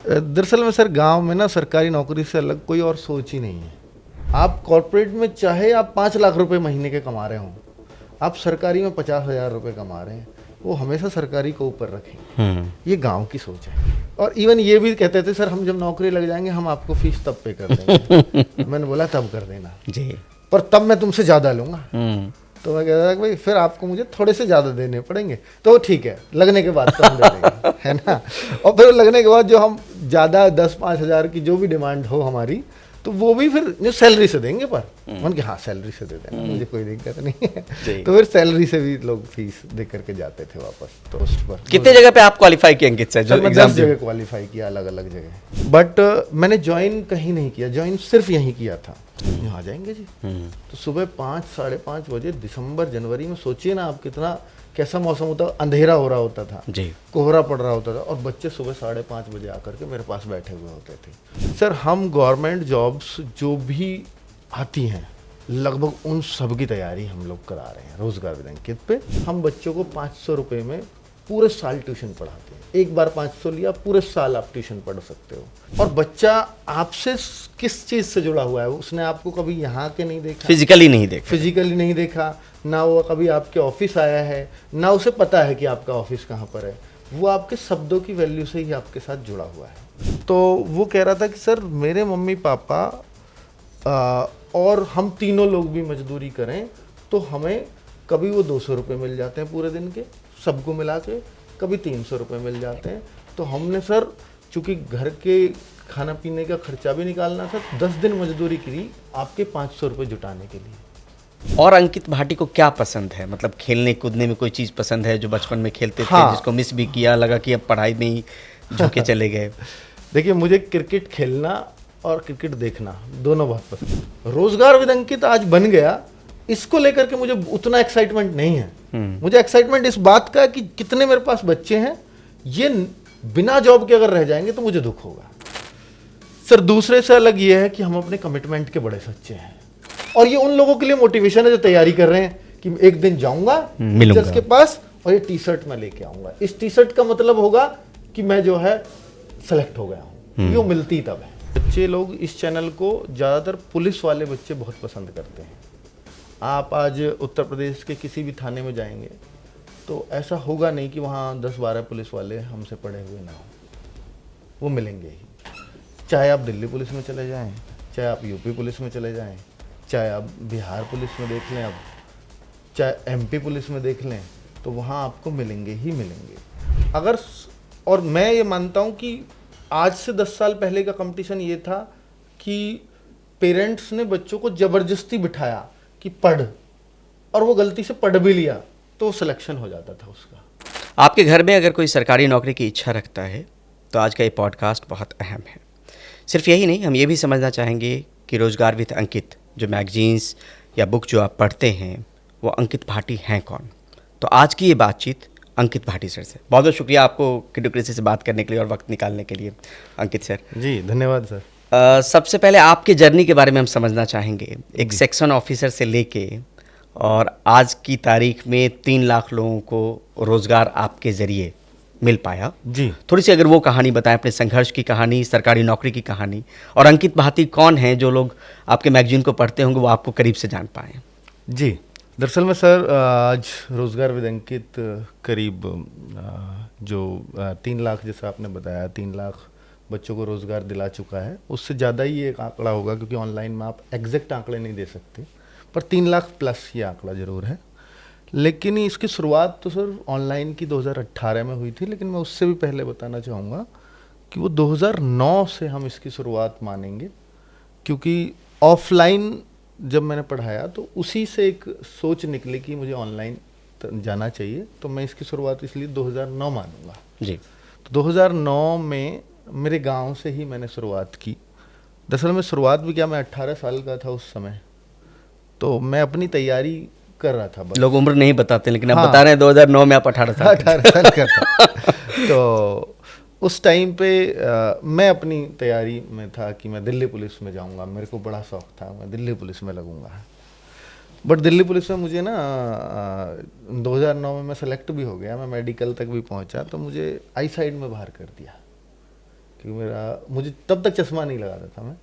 दरअसल में सर गांव में ना सरकारी नौकरी से अलग कोई और सोच ही नहीं है। आप कॉर्पोरेट में चाहे आप 5 लाख रुपए महीने के कमा रहे हो, आप सरकारी में 50,000 रुपये कमा रहे हैं, वो हमेशा सरकारी को ऊपर रखें। ये गांव की सोच है। और इवन ये भी कहते थे सर हम जब नौकरी लग जाएंगे हम आपको फीस तब पे कर देंगे। मैंने बोला तब कर देना जी, पर तब मैं तुमसे ज़्यादा लूँगा। तो मैं कहता था कि भाई फिर आपको मुझे थोड़े से ज़्यादा देने पड़ेंगे। तो ठीक है, लगने के बाद तो हम दे देंगे, है ना। और फिर लगने के बाद जो हम ज़्यादा 10-5 हज़ार की जो भी डिमांड हो हमारी, तो वो भी फिर जो सैलरी से देंगे। पर मन के हाँ सैलरी से दे देना, मुझे कोई दिक्कत नहीं है। तो फिर सैलरी से भी लोग फीस दे करके जाते थे वापस पोस्ट पर। कितने जगह पे आप क्वालिफाई किए अंकित सर? मैं 10 जगह क्वालिफाई किया, अलग अलग जगह। बट मैंने ज्वाइन कहीं नहीं किया, ज्वाइन सिर्फ यहीं किया था। यहाँ आ जाएंगे जी। तो सुबह 5-5:30 बजे दिसंबर जनवरी में सोचिए ना आप कितना कैसा मौसम होता, अंधेरा हो रहा होता था जी, कोहरा पड़ रहा होता था, और बच्चे सुबह 5:30 बजे आकर के मेरे पास बैठे हुए होते थे। सर हम गवर्नमेंट जॉब्स जो भी आती हैं लगभग उन सब की तैयारी हम लोग करा रहे हैं रोजगार विदंकित पे। हम बच्चों को 500 रुपये में पूरे साल ट्यूशन पढ़ाते हैं। एक बार 500 लिया, पूरे साल आप ट्यूशन पढ़ सकते हो। और बच्चा आपसे किस चीज़ से जुड़ा हुआ है, उसने आपको कभी यहाँ के नहीं देखा, फिजिकली नहीं देखा, ना वो कभी आपके ऑफिस आया है, ना उसे पता है कि आपका ऑफिस कहाँ पर है। वो आपके शब्दों की वैल्यू से ही आपके साथ जुड़ा हुआ है। तो वो कह रहा था कि सर मेरे मम्मी पापा और हम तीनों लोग भी मजदूरी करें तो हमें कभी वो 200 रुपये मिल जाते हैं पूरे दिन के, सबको मिला के, कभी 300 रुपये मिल जाते हैं। तो हमने सर चूँकि घर के खाना पीने का खर्चा भी निकालना था, 10 दिन मजदूरी करी आपके 500 रुपये जुटाने के लिए। और अंकित भाटी को क्या पसंद है? मतलब खेलने कूदने में कोई चीज़ पसंद है जो बचपन में खेलते थे, जिसको मिस भी किया, लगा कि अब पढ़ाई में ही झुके चले गए? देखिए मुझे क्रिकेट खेलना और क्रिकेट देखना दोनों बहुत पसंद। रोजगार विदंकित आज बन गया, इसको लेकर के मुझे उतना एक्साइटमेंट नहीं है। मुझे एक्साइटमेंट इस बात का कि कितने मेरे पास बच्चे हैं, ये बिना जॉब के अगर रह जाएंगे तो मुझे दुख होगा। सर दूसरे से अलग ये है कि हम अपने कमिटमेंट के बड़े सच्चे हैं, और ये उन लोगों के लिए मोटिवेशन है जो तैयारी कर रहे हैं कि एक दिन जाऊंगा टीचर्स के पास और ये टी शर्ट मैं लेके आऊंगा। इस टी शर्ट का मतलब होगा कि मैं जो है सेलेक्ट हो गया हूँ। ये मिलती तब है। बच्चे लोग इस चैनल को ज़्यादातर पुलिस वाले बच्चे बहुत पसंद करते हैं। आप आज उत्तर प्रदेश के किसी भी थाने में जाएंगे तो ऐसा होगा नहीं कि वहाँ 10-12 पुलिस वाले हमसे पढ़े हुए ना हो, वो मिलेंगे ही। चाहे आप दिल्ली पुलिस में चले जाएं, चाहे आप यूपी पुलिस में चले जाएं, चाहे आप बिहार पुलिस में देख लें, अब चाहे एमपी पुलिस में देख लें, तो वहाँ आपको मिलेंगे ही मिलेंगे। अगर और मैं ये मानता हूँ कि आज से 10 साल पहले का कंपटीशन ये था कि पेरेंट्स ने बच्चों को ज़बरदस्ती बिठाया कि पढ़, और वो गलती से पढ़ भी लिया तो सिलेक्शन हो जाता था उसका। आपके घर में अगर कोई सरकारी नौकरी की इच्छा रखता है तो आज का ये पॉडकास्ट बहुत अहम है। सिर्फ यही नहीं, हम ये भी समझना चाहेंगे कि रोजगार विद अंकित जो मैगजीन्स या बुक जो आप पढ़ते हैं वो अंकित भाटी हैं कौन। तो आज की ये बातचीत अंकित भाटी सर से। बहुत बहुत शुक्रिया आपको क्रिडियोक्रेसी से बात करने के लिए और वक्त निकालने के लिए अंकित सर। जी धन्यवाद सर। सबसे पहले आपके जर्नी के बारे में हम समझना चाहेंगे। एक सेक्शन ऑफिसर से लेके और आज की तारीख में 3 लाख लोगों को रोज़गार आपके ज़रिए मिल पाया जी। थोड़ी सी अगर वो कहानी बताएं, अपने संघर्ष की कहानी, सरकारी नौकरी की कहानी, और अंकित भाटी कौन है जो लोग आपके मैगजीन को पढ़ते होंगे वो आपको करीब से जान पाएँ। जी दरअसल में सर आज रोजगार विद अंकित करीब जो 3 लाख जैसा आपने बताया 3 लाख बच्चों को रोज़गार दिला चुका है। उससे ज़्यादा ही एक आंकड़ा होगा क्योंकि ऑनलाइन में आप एग्जैक्ट आंकड़े नहीं दे सकते, पर 3 लाख प्लस ये आंकड़ा ज़रूर है। लेकिन इसकी शुरुआत तो सर ऑनलाइन की 2018 में हुई थी, लेकिन मैं उससे भी पहले बताना चाहूँगा कि वो 2009 से हम इसकी शुरुआत मानेंगे, क्योंकि ऑफलाइन जब मैंने पढ़ाया तो उसी से एक सोच निकली कि मुझे ऑनलाइन जाना चाहिए, तो मैं इसकी शुरुआत इसलिए 2009 मानूंगा जी। तो 2009 में मेरे गांव से ही मैंने शुरुआत की। दरअसल में शुरुआत भी क्या, मैं 18 साल का था उस समय, तो मैं अपनी तैयारी कर रहा था। लोग उम्र नहीं बताते लेकिन हाँ, आप बता रहे हैं 2009 में आप 18 साल का था। तो उस टाइम पे मैं अपनी तैयारी में था कि मैं दिल्ली पुलिस में जाऊंगा। मेरे को बड़ा शौक था मैं दिल्ली पुलिस में लगूंगा। बट दिल्ली पुलिस में मुझे ना 2009 में मैं सेलेक्ट भी हो गया, मैं मेडिकल तक भी पहुंचा, तो मुझे आई साइड में बाहर कर दिया कि मुझे तब तक चश्मा नहीं लगाता था मैं।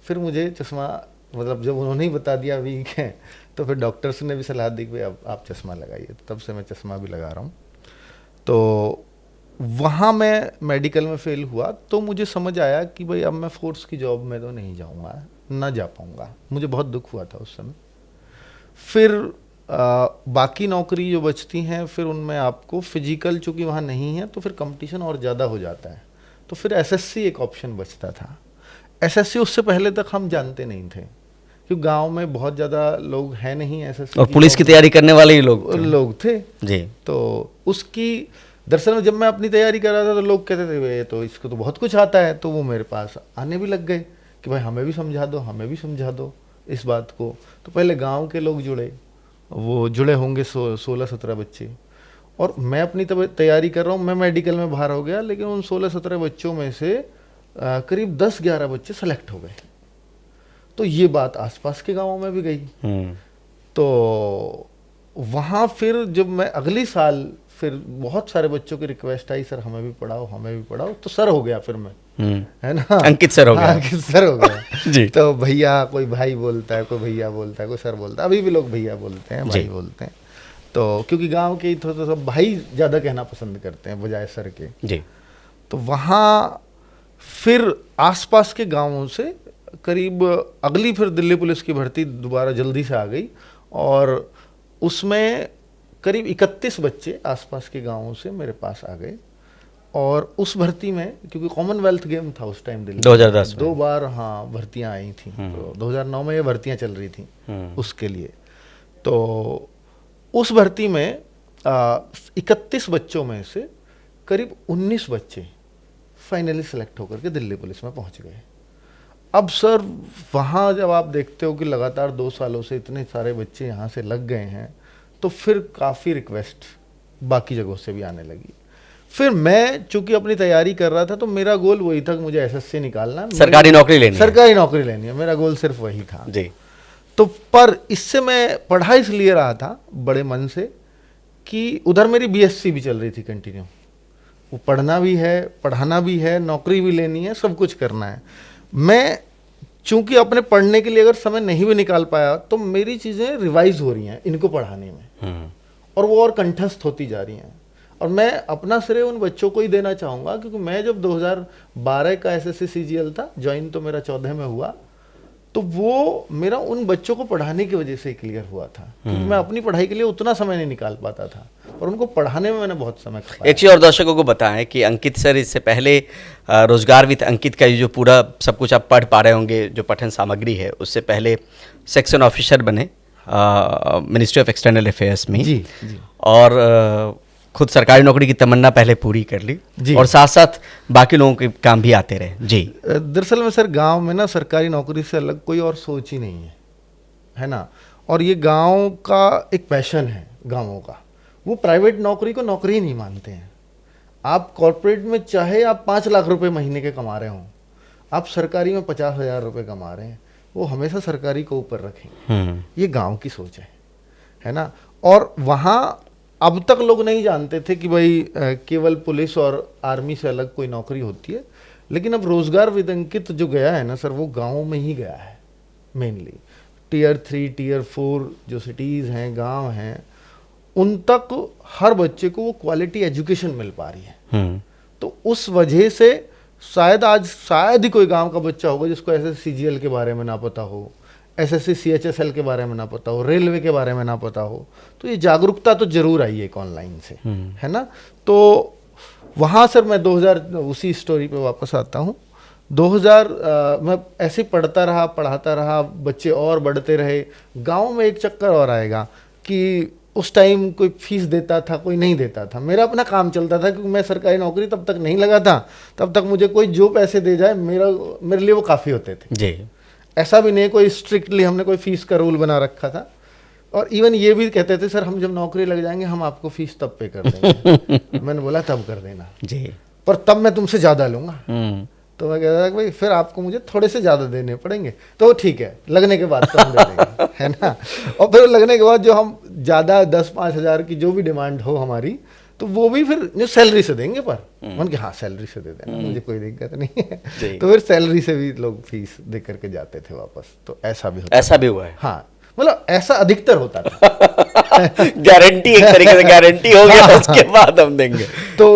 फिर मुझे चश्मा, मतलब जब उन्होंने ही बता दिया वीक है, तो फिर डॉक्टर्स ने भी सलाह दी कि भाई अब आप चश्मा लगाइए, तब से मैं चश्मा भी लगा रहा हूँ। तो वहाँ मैं मेडिकल में फेल हुआ, तो मुझे समझ आया कि भाई अब मैं फोर्स की जॉब में तो नहीं जाऊँगा, ना जा पाऊँगा। मुझे बहुत दुख हुआ था उस समय। फिर बाकी नौकरी जो बचती हैं, फिर उनमें आपको फिजिकल चूँकि वहाँ नहीं है, तो फिर कंपटीशन और ज़्यादा हो जाता है। तो फिर एसएससी एक ऑप्शन बचता था। एसएससी उससे पहले तक हम जानते नहीं थे, क्योंकि गांव में बहुत ज़्यादा लोग हैं नहीं एसएससी, और पुलिस की तैयारी करने वाले ही लोग थे जी। तो उसकी दरअसल में जब मैं अपनी तैयारी कर रहा था, तो लोग कहते थे भाई तो इसको तो बहुत कुछ आता है, तो वो मेरे पास आने भी लग गए कि भाई हमें भी समझा दो, हमें भी समझा दो इस बात को। तो पहले गाँव के लोग जुड़े, वो जुड़े होंगे 16-17 बच्चे, और मैं अपनी तैयारी कर रहा हूँ, मैं मेडिकल में बाहर हो गया, लेकिन उन 16-17 बच्चों में से करीब 10-11 बच्चे सेलेक्ट हो गए। तो ये बात आसपास के गांवों में भी गई। तो वहाँ फिर जब मैं अगली साल, फिर बहुत सारे बच्चों की रिक्वेस्ट आई, सर हमें भी पढ़ाओ, हमें भी पढ़ाओ, तो सर हो गया फिर मैं, है ना, अंकित सर हो गया। अंकित सर हो गया जी। तो भैया, कोई भाई बोलता है, कोई भैया बोलता है, कोई सर बोलता है, अभी भी लोग भैया बोलते हैं, भाई बोलते हैं। तो क्योंकि गांव के तो सब भाई ज़्यादा कहना पसंद करते हैं बजाय सर के जी। तो वहाँ फिर आसपास के गांवों से करीब अगली फिर दिल्ली पुलिस की भर्ती दोबारा जल्दी से आ गई, और उसमें करीब 31 बच्चे आसपास के गांवों से मेरे पास आ गए। और उस भर्ती में, क्योंकि कॉमनवेल्थ गेम था उस टाइम दिल्ली 2010 में 2 बार हाँ भर्तियां आई थी, तो 2009 में ये भर्तियां चल रही थी उसके लिए। तो उस भर्ती में 31 बच्चों में से करीब 19 बच्चे फाइनली सेलेक्ट होकर के दिल्ली पुलिस में पहुंच गए। अब सर वहाँ जब आप देखते हो कि लगातार 2 सालों से इतने सारे बच्चे यहाँ से लग गए हैं, तो फिर काफ़ी रिक्वेस्ट बाकी जगहों से भी आने लगी। फिर मैं चूंकि अपनी तैयारी कर रहा था, तो मेरा गोल वही था कि मुझे एसएससी निकालना, सरकारी नौकरी लेनी है। सरकारी नौकरी लेनी है, मेरा गोल सिर्फ वही था जी। तो पर इससे मैं पढ़ा इसलिए रहा था बड़े मन से कि उधर मेरी बीएससी भी चल रही थी कंटिन्यू, वो पढ़ना भी है, पढ़ाना भी है, नौकरी भी लेनी है, सब कुछ करना है। मैं चूंकि अपने पढ़ने के लिए अगर समय नहीं भी निकाल पाया, तो मेरी चीज़ें रिवाइज हो रही हैं इनको पढ़ाने में, और वो और कंठस्थ होती जा रही हैं। और मैं अपना श्रेय उन बच्चों को ही देना चाहूँगा, क्योंकि मैं जब 2012 का एसएससी सीजीएल था, ज्वाइन तो मेरा 14 में हुआ, तो वो मेरा उन बच्चों को पढ़ाने की वजह से क्लियर हुआ था, क्योंकि मैं अपनी पढ़ाई के लिए उतना समय नहीं निकाल पाता था, और उनको पढ़ाने में मैंने बहुत समय खपाया। एक चीज़ और दर्शकों को बताएं कि अंकित सर इससे पहले रोजगार विद अंकित का जो पूरा सब कुछ आप पढ़ पा रहे होंगे, जो पठन सामग्री है, उससे पहले सेक्शन ऑफिसर बने मिनिस्ट्री ऑफ एक्सटर्नल अफेयर्स में। जी जी। और खुद सरकारी नौकरी की तमन्ना पहले पूरी कर ली, और साथ साथ बाकी लोगों के काम भी आते रहे। जी। दरअसल में सर गांव में ना सरकारी नौकरी से अलग कोई और सोच ही नहीं है ना, और ये गांव का एक पैशन है गांवों का। वो प्राइवेट नौकरी को नौकरी ही नहीं मानते हैं। आप कॉर्पोरेट में चाहे आप 5 लाख रुपए महीने के कमा रहे हों, आप सरकारी में 50,000 रुपये कमा रहे हैं, वो हमेशा सरकारी को ऊपर रखें। ये गांव की सोच है ना। और वहाँ अब तक लोग नहीं जानते थे कि भाई केवल पुलिस और आर्मी से अलग कोई नौकरी होती है, लेकिन अब रोजगार विद अंकित जो गया है ना सर, वो गाँव में ही गया है मेनली। टियर 3 टियर 4 जो सिटीज़ हैं, गांव हैं, उन तक हर बच्चे को वो क्वालिटी एजुकेशन मिल पा रही है। तो उस वजह से शायद ही कोई गांव का बच्चा होगा जिसको एसएससी सीजीएल के बारे में ना पता हो, एसएससी सीएचएसएल के बारे में ना पता हो, रेलवे के बारे में ना पता हो। तो ये जागरूकता तो जरूर आई एक ऑनलाइन से, है ना। तो वहाँ सर मैं 2000 उसी स्टोरी पे वापस आता हूँ। 2000 मैं ऐसे पढ़ता रहा, पढ़ाता रहा, बच्चे और बढ़ते रहे। गाँव में एक चक्कर और आएगा कि उस टाइम कोई फीस देता था, कोई नहीं देता था, मेरा अपना काम चलता था, क्योंकि मैं सरकारी नौकरी तब तक नहीं लगा था। तब तक मुझे कोई जो पैसे दे जाए मेरे लिए वो काफ़ी होते थे जी। ऐसा भी नहीं कोई स्ट्रिक्टली हमने कोई फीस का रूल बना रखा था। और इवन ये भी कहते थे सर हम जब नौकरी लग जाएंगे हम आपको फीस तब पे कर देंगे। मैंने बोला तब कर देना जी, पर तब मैं तुमसे ज़्यादा लूँगा। तो मैं कहता था कि भाई फिर आपको मुझे थोड़े से ज़्यादा देने पड़ेंगे। तो ठीक है, लगने के बाद तो हम दे देंगे, है ना। और फिर लगने के बाद जो हम ज़्यादा 10-5 हज़ार की जो भी डिमांड हो हमारी, तो वो भी फिर जो सैलरी से देंगे, पर उनके हाँ सैलरी से दे देना, मुझे कोई दिक्कत नहीं है। तो फिर सैलरी से भी लोग फीस दे करके जाते थे वापस, तो ऐसा भी होता, ऐसा भी हुआ है? हाँ, मतलब ऐसा अधिकतर होता था। गारंटी, एक तरीके से गारंटी हो गया, उसके बाद हम देंगे। तो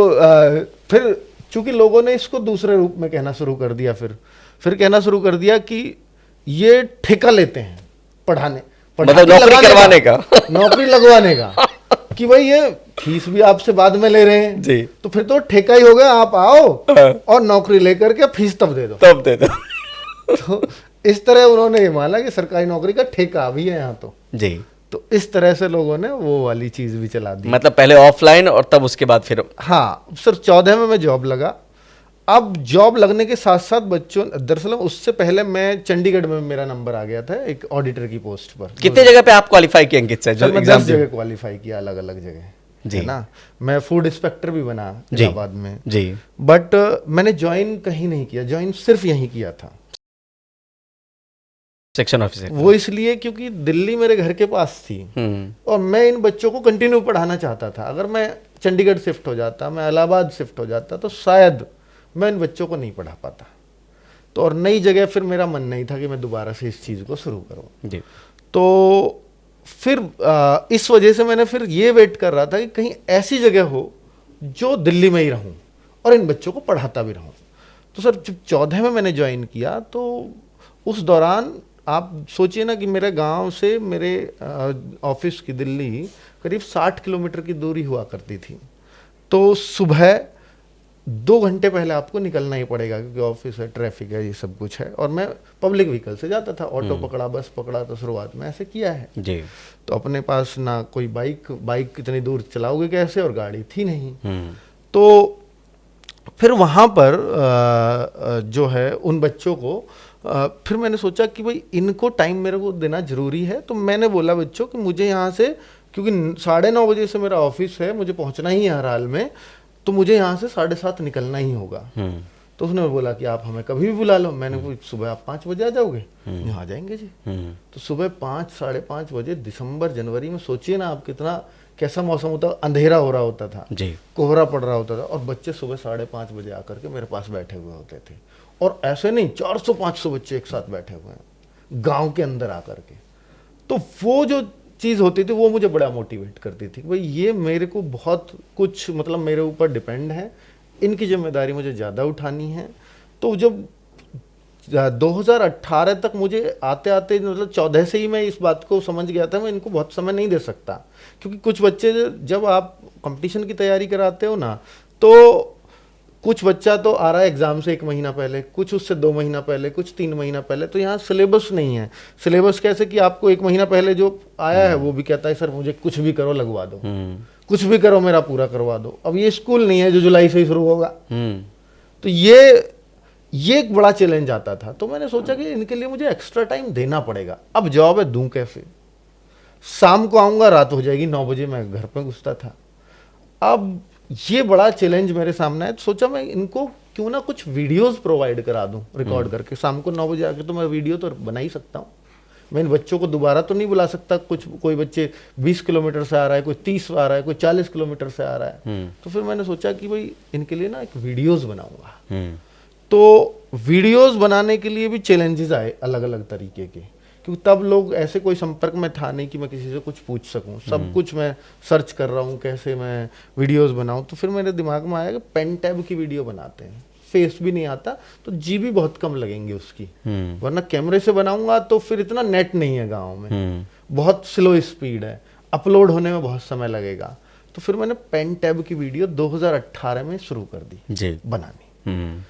फिर चूंकि लोगों ने इसको दूसरे रूप में कहना शुरू कर दिया, फिर कहना शुरू कर दिया कि ये ठेका लेते हैं पढ़ाने, मतलब नौकरी करवाने का, नौकरी लगवाने का, कि भाई ये फीस भी आपसे बाद में ले रहे हैं जी, तो फिर तो ठेका ही हो गया, आप आओ और नौकरी लेकर के फीस तब दे दो। तो इस तरह उन्होंने ये माना कि सरकारी नौकरी का ठेका भी है यहाँ जी। तो इस तरह से लोगों ने वो वाली चीज भी चला दी। मतलब पहले ऑफलाइन और तब उसके बाद फिर, हाँ सर 14 में मैं जॉब लगा। अब जॉब लगने के साथ साथ बच्चों, दरअसल उससे पहले मैं चंडीगढ़ में मेरा नंबर आ गया था एक ऑडिटर की पोस्ट पर। कितने जगह पे आप क्वालिफाई किए अंकित सर? सर मैं 10 जगह क्वालिफाई किया, अलग अलग जगह जी, है ना। मैं फूड इंस्पेक्टर भी बना इलाहाबाद में जी, बट मैंने ज्वाइन कहीं नहीं किया, ज्वाइन सिर्फ यहीं किया था, सेक्शन ऑफिसर। वो इसलिए क्योंकि दिल्ली मेरे घर के पास थी और मैं इन बच्चों को कंटिन्यू पढ़ाना चाहता था। अगर मैं चंडीगढ़ शिफ्ट हो जाता, मैं इलाहाबाद शिफ्ट हो जाता, तो शायद मैं इन बच्चों को नहीं पढ़ा पाता। तो और नई जगह फिर मेरा मन नहीं था कि मैं दोबारा से इस चीज़ को शुरू करूँ जी। तो फिर इस वजह से मैंने फिर ये वेट कर रहा था कि कहीं ऐसी जगह हो जो दिल्ली में ही रहूँ और इन बच्चों को पढ़ाता भी रहूँ। तो सर जब 14 में मैंने ज्वाइन किया तो उस दौरान आप सोचिए ना कि मेरे गांव से मेरे ऑफिस की दिल्ली करीब 60 किलोमीटर की दूरी हुआ करती थी। तो सुबह 2 घंटे पहले आपको निकलना ही पड़ेगा क्योंकि ऑफिस है, ट्रैफिक है, ये सब कुछ है। और मैं पब्लिक व्हीकल से जाता था, ऑटो पकड़ा, बस पकड़ा, तो शुरुआत में ऐसे किया है जी। तो अपने पास ना कोई बाइक कितनी दूर चलाओगे कैसे, और गाड़ी थी नहीं। तो फिर वहाँ पर जो है उन बच्चों को फिर मैंने सोचा कि भाई इनको टाइम मेरे को देना जरूरी है। तो मैंने बोला बच्चों कि मुझे यहाँ से, क्योंकि 9:30 बजे से मेरा ऑफिस है, मुझे पहुँचना ही है हर हाल में, तो मुझे यहाँ से 7:30 निकलना ही होगा। तो उसने बोला कि आप हमें कभी भी बुला लो। मैंने बोला सुबह आप 5 बजे आ जाओगे? यहाँ आ जाएंगे जी। तो सुबह 5, 5:30 बजे दिसंबर जनवरी में, सोचिए ना आप कितना कैसा मौसम होता, अंधेरा हो रहा होता था जी, कोहरा पड़ रहा होता था, और बच्चे सुबह 5:30 बजे आकर के मेरे पास बैठे हुए होते थे। और ऐसे नहीं 400-500 बच्चे एक साथ बैठे हुए हैं गांव के अंदर आकर के। तो वो जो चीज़ होती थी वो मुझे बड़ा मोटिवेट करती थी कि भाई ये मेरे को बहुत कुछ, मतलब मेरे ऊपर डिपेंड है, इनकी जिम्मेदारी मुझे ज़्यादा उठानी है। तो जब 2018 तक मुझे आते आते, मतलब 14 से ही मैं इस बात को समझ गया था मैं इनको बहुत समय नहीं दे सकता, क्योंकि कुछ बच्चे जब आप कंपटीशन की तैयारी कराते हो ना, तो कुछ बच्चा तो आ रहा है एग्जाम से 1 महीना पहले, कुछ उससे 2 महीना पहले, कुछ 3 महीना पहले। तो यहाँ सिलेबस नहीं है। सिलेबस कैसे कि आपको 1 महीना पहले जो आया है वो भी कहता है सर मुझे कुछ भी करो लगवा दो, कुछ भी करो मेरा पूरा करवा दो। अब ये स्कूल नहीं है जो जुलाई से ही शुरू होगा। तो ये एक बड़ा चैलेंज आता था। तो मैंने सोचा कि इनके लिए मुझे एक्स्ट्रा टाइम देना पड़ेगा। अब जॉब है, दूं कैसे? शाम को आऊँगा, रात हो जाएगी, 9 बजे मैं घर पर घुसता था। अब ये बड़ा चैलेंज मेरे सामने है। तो सोचा मैं इनको क्यों ना कुछ वीडियोस प्रोवाइड करा दूं रिकॉर्ड करके। शाम को 9 बजे आके तो मैं वीडियो तो बना ही सकता हूँ। मैं इन बच्चों को दोबारा तो नहीं बुला सकता। कोई बच्चे 20 किलोमीटर से आ रहा है, कोई 30 आ रहा है, कोई 40 किलोमीटर से आ रहा है। तो फिर मैंने सोचा कि भाई इनके लिए ना एक वीडियोस बनाऊंगा। तो वीडियोस बनाने के लिए भी चैलेंजेस आए अलग अलग तरीके के, क्योंकि तब लोग ऐसे कोई संपर्क में था नहीं कि मैं किसी से कुछ पूछ सकूं। सब कुछ मैं सर्च कर रहा हूं कैसे मैं वीडियोस बनाऊं। तो फिर मेरे दिमाग में आया कि पेन टैब की वीडियो बनाते हैं, फेस भी नहीं आता तो जीबी बहुत कम लगेंगे उसकी, वरना कैमरे से बनाऊंगा तो फिर इतना नेट नहीं है गाँव में, बहुत स्लो स्पीड है, अपलोड होने में बहुत समय लगेगा। तो फिर मैंने पेन टैब की वीडियो 2018 में शुरू कर दी बनानी।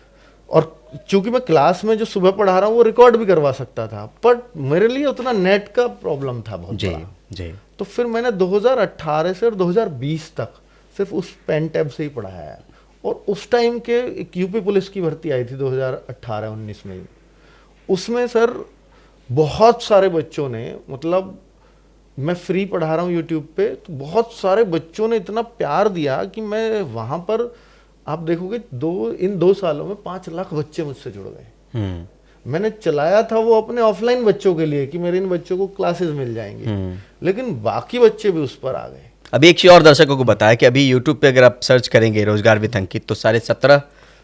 और चूंकि मैं क्लास में जो सुबह पढ़ा रहा हूँ वो रिकॉर्ड भी करवा सकता था, पर मेरे लिए उतना नेट का प्रॉब्लम था बहुत बड़ा। तो फिर मैंने 2018 से और 2020 तक सिर्फ उस पेन टैब से ही पढ़ाया है। और उस टाइम के एक यूपी पुलिस की भर्ती आई थी 2018-19 में। उसमें सर बहुत सारे बच्चों ने, मतलब मैं फ्री पढ़ा रहा हूँ यूट्यूब पे, तो बहुत सारे बच्चों ने इतना प्यार दिया कि मैं वहाँ पर, आप देखोगे इन 2 सालों में 5 लाख बच्चे मुझसे जुड़ गए। मैंने चलाया था वो अपने ऑफलाइन बच्चों के लिए कि मेरे इन बच्चों को क्लासेस मिल जाएंगे, लेकिन बाकी बच्चे भी उस पर आ गए। अभी एक चीज़ और दर्शकों को बताया कि अभी यूट्यूब पे अगर आप सर्च करेंगे रोजगार विद अंकित तो 17.5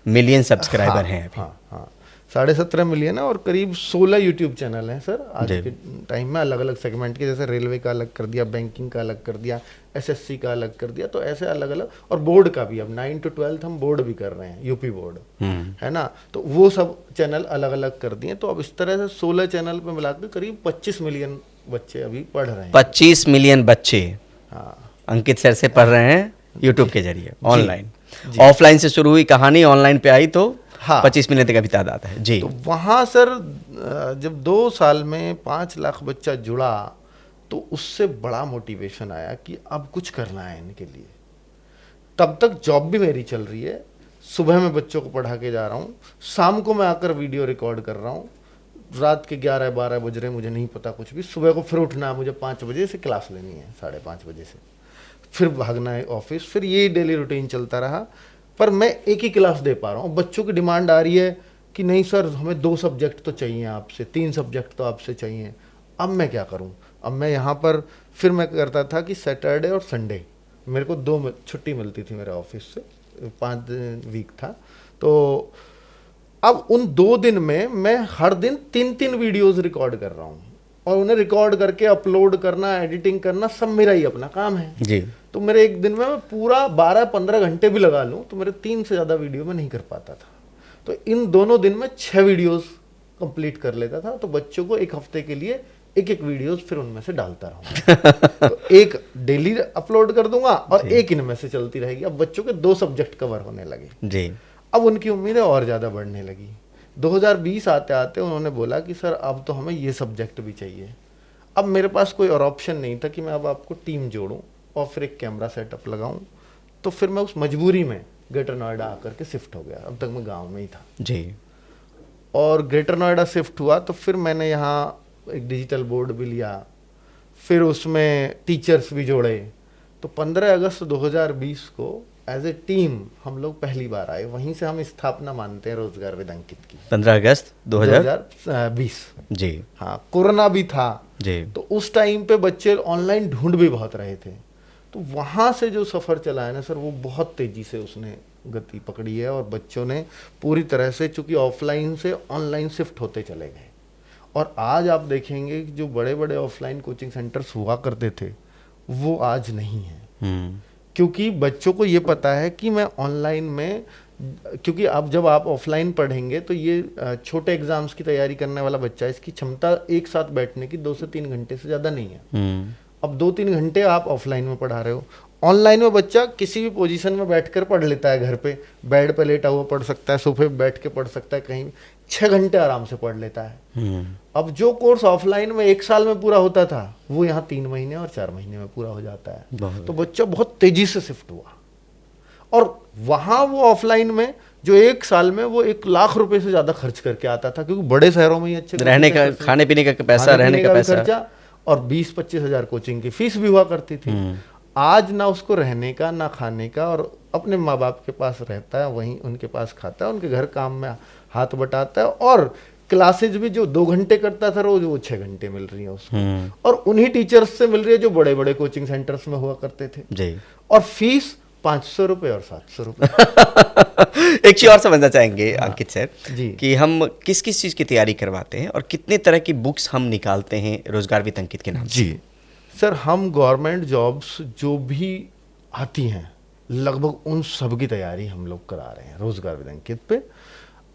मिलियन सब्सक्राइबर हैं अभी। हाँ 17.5 मिलियन है और करीब 16 यूट्यूब चैनल हैं सर आज के टाइम में, अलग अलग सेगमेंट के, जैसे रेलवे का अलग कर दिया, बैंकिंग का अलग कर दिया, एसएससी का अलग कर दिया, तो ऐसे अलग अलग, और बोर्ड का भी अब 9 to 12 हम बोर्ड भी कर रहे हैं, यूपी बोर्ड है ना, तो वो सब चैनल अलग अलग कर दिए। तो अब इस तरह से 16 चैनल पे मिलाकर करीब 25 मिलियन बच्चे अभी पढ़ रहे हैं। 25 मिलियन बच्चे हाँ अंकित सर से पढ़ रहे हैं यूट्यूब के जरिए, ऑनलाइन। ऑफलाइन से शुरू हुई कहानी ऑनलाइन पे आई तो हाँ 25 मिलियन तक अभी तादाद है जी। तो वहाँ सर जब 2 साल में 5 लाख बच्चा जुड़ा तो उससे बड़ा मोटिवेशन आया कि अब कुछ करना है इनके लिए। तब तक जॉब भी मेरी चल रही है, सुबह में बच्चों को पढ़ा के जा रहा हूँ, शाम को मैं आकर वीडियो रिकॉर्ड कर रहा हूँ, रात के 11-12 बज रहे मुझे नहीं पता कुछ भी, सुबह को फिर उठना है मुझे 5 बजे से, क्लास लेनी है 5:30 बजे से, फिर भागना है ऑफिस, फिर ये डेली रूटीन चलता रहा। पर मैं एक ही क्लास दे पा रहा हूँ। बच्चों की डिमांड आ रही है कि नहीं सर हमें 2 सब्जेक्ट तो चाहिए आपसे, 3 सब्जेक्ट तो आपसे चाहिए। अब मैं क्या करूँ? अब मैं यहाँ पर फिर मैं करता था कि सैटरडे और संडे मेरे को 2 छुट्टी मिलती थी मेरे ऑफिस से, 5 वीक था, तो अब उन 2 दिन में मैं हर दिन 3-3 वीडियोस रिकॉर्ड कर रहा हूँ और उन्हें रिकॉर्ड करके अपलोड करना, एडिटिंग करना सब मेरा ही अपना काम है जी। तो मेरे एक दिन में मैं पूरा 12-15 घंटे भी लगा लूँ तो मेरे 3 से ज़्यादा वीडियो में नहीं कर पाता था। तो इन दोनों दिन में 6 वीडियोस कंप्लीट कर लेता था। तो बच्चों को एक हफ्ते के लिए एक वीडियोस फिर उनमें से डालता रहूँगा। तो एक डेली अपलोड कर दूंगा और एक इनमें से चलती रहेगी। अब बच्चों के 2 सब्जेक्ट कवर होने लगे जी। अब उनकी उम्मीदें और ज़्यादा बढ़ने लगी। 2020 आते आते उन्होंने बोला कि सर अब तो हमें ये सब्जेक्ट भी चाहिए। अब मेरे पास कोई और ऑप्शन नहीं था कि मैं अब आपको टीम जोड़ूं और फिर एक कैमरा सेटअप लगाऊं। तो फिर मैं उस मजबूरी में ग्रेटर नोएडा आकर के शिफ्ट हो गया। अब तक मैं गांव में ही था जी। और ग्रेटर नोएडा शिफ्ट हुआ तो फिर मैंने यहाँ एक डिजिटल बोर्ड भी लिया, फिर उसमें टीचर्स भी जोड़े। तो 15 अगस्त 2020 को एज ए टीम हम लोग पहली बार आए। वहीं से हम स्थापना मानते हैं रोजगार विद अंकित की। 15 अगस्त 2020 जी। हाँ, कोरोना भी था जी। तो उस टाइम पे बच्चे ऑनलाइन ढूंढ भी बहुत रहे थे। तो वहाँ से जो सफ़र चला है ना सर, वो बहुत तेज़ी से उसने गति पकड़ी है और बच्चों ने पूरी तरह से, चूँकि ऑफलाइन से ऑनलाइन शिफ्ट होते चले गए। और आज आप देखेंगे कि जो बड़े बड़े ऑफलाइन कोचिंग सेंटर्स हुआ करते थे वो आज नहीं है, क्योंकि बच्चों को ये पता है कि मैं ऑनलाइन में, क्योंकि अब जब आप ऑफलाइन पढ़ेंगे तो ये छोटे एग्जाम्स की तैयारी करने वाला बच्चा, इसकी क्षमता एक साथ बैठने की 2 से 3 घंटे से ज़्यादा नहीं है। अब 2-3 घंटे आप ऑफलाइन में पढ़ा रहे हो, ऑनलाइन में बच्चा किसी भी पोजीशन में बैठकर पढ़ लेता है। घर पे बेड पे लेटा हुआ पढ़ सकता है, सोफे पे बैठ के पढ़ सकता है, कहीं 6 घंटे आराम से पढ़ लेता है। अब जो कोर्स ऑफलाइन में 1 साल में पूरा होता था वो यहाँ 3 महीने और 4 महीने में पूरा हो जाता है। तो बच्चा बहुत तेजी से शिफ्ट हुआ और वहाँ वो ऑफलाइन में जो 1 साल में वो 1 लाख रुपए से ज़्यादा खर्च करके आता था, क्योंकि बड़े शहरों में ही अच्छे रहने का, खाने पीने का पैसा, रहने का पैसा खर्चा, और 20-25 हज़ार कोचिंग की फीस भी हुआ करती थी। आज ना उसको रहने का ना खाने का, और अपने माँ बाप के पास रहता है, वहीं उनके पास खाता है, उनके घर काम में हाथ बटाता है, और क्लासेज भी जो 2 घंटे करता था रोज वो 6 घंटे मिल रही है उसको, और उन्हीं टीचर्स से मिल रही है जो बड़े बड़े कोचिंग सेंटर्स में हुआ करते थे जी। और फीस 500 रुपये और 700 रुपये। एक चीज और समझना चाहेंगे अंकित सर जी, कि हम किस किस चीज़ की तैयारी करवाते हैं और कितने तरह की बुक्स हम निकालते हैं रोजगार विद अंकित के नाम से? जी सर, हम गवर्नमेंट जॉब्स जो भी आती हैं लगभग उन सब की तैयारी हम लोग करा रहे हैं रोजगार विद अंकित पे।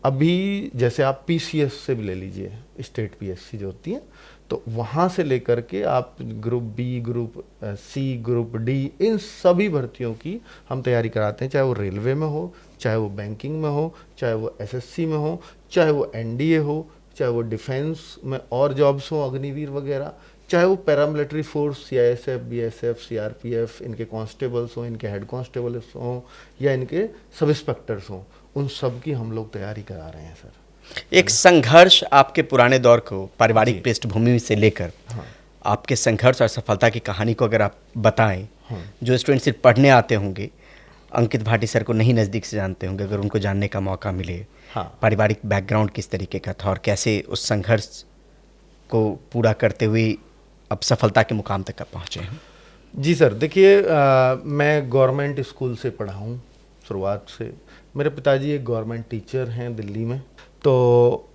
अभी जैसे आप पीसीएस से भी ले लीजिए, स्टेट पीएससी जो होती है, तो वहाँ से लेकर के आप group B, group C, group D, इन सभी भर्तियों की हम तैयारी कराते हैं। चाहे वो रेलवे में हो, चाहे वो बैंकिंग में हो, चाहे वो एसएससी में हो, चाहे वो एनडीए हो, चाहे वो डिफेंस में और जॉब्स हो, अग्निवीर वगैरह, चाहे वो paramilitary force, CISF, BSF, CRPF, इनके कांस्टेबल्स हों, इनके हेड कांस्टेबल्स हों, या इनके सब इंस्पेक्टर्स हों, उन सब की हम लोग तैयारी करा रहे हैं सर। एक संघर्ष आपके पुराने दौर को, पारिवारिक पृष्ठभूमि से लेकर आपके संघर्ष और सफलता की कहानी को अगर आप बताएं, जो स्टूडेंट सिर्फ पढ़ने आते होंगे, अंकित भाटी सर को नहीं नज़दीक से जानते होंगे, अगर उनको जानने का मौका मिले, पारिवारिक बैकग्राउंड किस तरीके का था और कैसे उस संघर्ष को पूरा करते हुए अब सफलता के मुकाम तक आप पहुँचे हैं? जी सर, देखिए मैं गवर्नमेंट स्कूल से पढ़ा हूँ शुरुआत से। मेरे पिताजी एक गवर्नमेंट टीचर हैं दिल्ली में, तो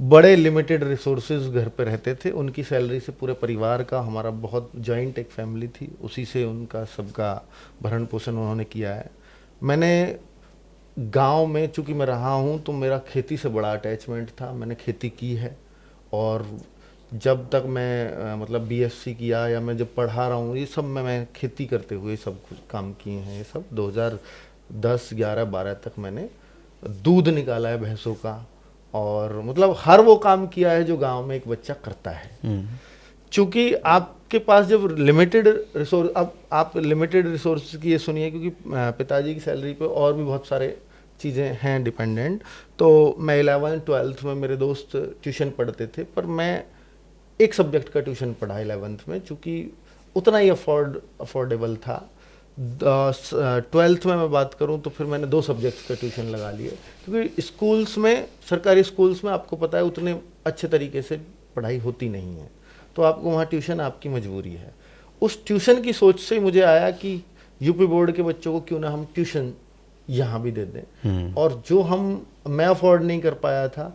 बड़े लिमिटेड रिसोर्सेज घर पे रहते थे। उनकी सैलरी से पूरे परिवार का, हमारा बहुत जॉइंट एक फैमिली थी, उसी से उनका सबका भरण पोषण उन्होंने किया है। मैंने गांव में चूंकि मैं रहा हूँ तो मेरा खेती से बड़ा अटैचमेंट था, मैंने खेती की है। और जब तक मैं मतलब बीएससी किया या मैं जब पढ़ा रहा हूँ, ये सब मैं खेती करते हुए सब कुछ काम किए हैं। ये सब 2010 11 12 तक मैंने दूध निकाला है भैंसों का, और मतलब हर वो काम किया है जो गांव में एक बच्चा करता है। चूंकि आपके पास जब लिमिटेड रिसोर्स, अब आप लिमिटेड रिसोर्स की ये सुनिए, क्योंकि पिताजी की सैलरी पे और भी बहुत सारे चीज़ें हैं डिपेंडेंट। तो मैं 11th 12th में मेरे दोस्त ट्यूशन पढ़ते थे, पर मैं एक सब्जेक्ट का ट्यूशन पढ़ा 11th में, चूँकि उतना ही अफोर्डेबल था। 12th में मैं बात करूं तो फिर मैंने 2 सब्जेक्ट्स का ट्यूशन लगा लिए, क्योंकि स्कूल्स में, सरकारी स्कूल्स में आपको पता है उतने अच्छे तरीके से पढ़ाई होती नहीं है, तो आपको वहाँ ट्यूशन आपकी मजबूरी है। उस ट्यूशन की सोच से मुझे आया कि यूपी बोर्ड के बच्चों को क्यों ना हम ट्यूशन यहाँ भी दे दें, और जो मैं अफोर्ड नहीं कर पाया था,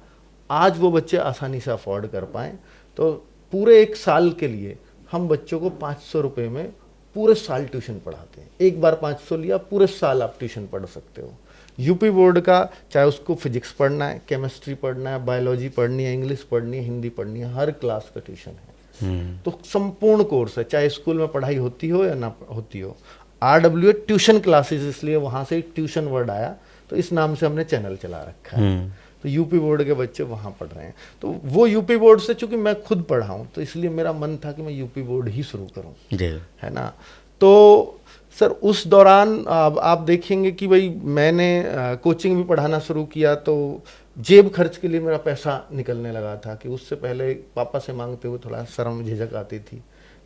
आज वो बच्चे आसानी से अफोर्ड कर पाएँ। तो पूरे 1 साल के लिए हम बच्चों को 500 रुपये में पूरे साल ट्यूशन पढ़ाते हैं। एक बार 500 लिया, पूरे साल आप ट्यूशन पढ़ सकते हो। यूपी बोर्ड का, चाहे उसको फिजिक्स पढ़ना है, केमिस्ट्री पढ़ना है, बायोलॉजी पढ़नी है, इंग्लिश पढ़नी है, हिंदी पढ़नी है, हर क्लास का ट्यूशन है। तो संपूर्ण कोर्स है, चाहे स्कूल में पढ़ाई होती हो या ना होती हो। RWA ट्यूशन क्लासेस, इसलिए वहाँ से ट्यूशन वर्ड आया, तो इस नाम से हमने चैनल चला रखा है। तो यूपी बोर्ड के बच्चे वहाँ पढ़ रहे हैं। तो वो यूपी बोर्ड से, चूंकि मैं खुद पढ़ा हूँ, तो इसलिए मेरा मन था कि मैं यूपी बोर्ड ही शुरू करूँ, है ना। तो सर उस दौरान आप देखेंगे कि भाई मैंने कोचिंग भी पढ़ाना शुरू किया, तो जेब खर्च के लिए मेरा पैसा निकलने लगा था, कि उससे पहले पापा से मांगते हुए थोड़ा शर्म झिझक आती थी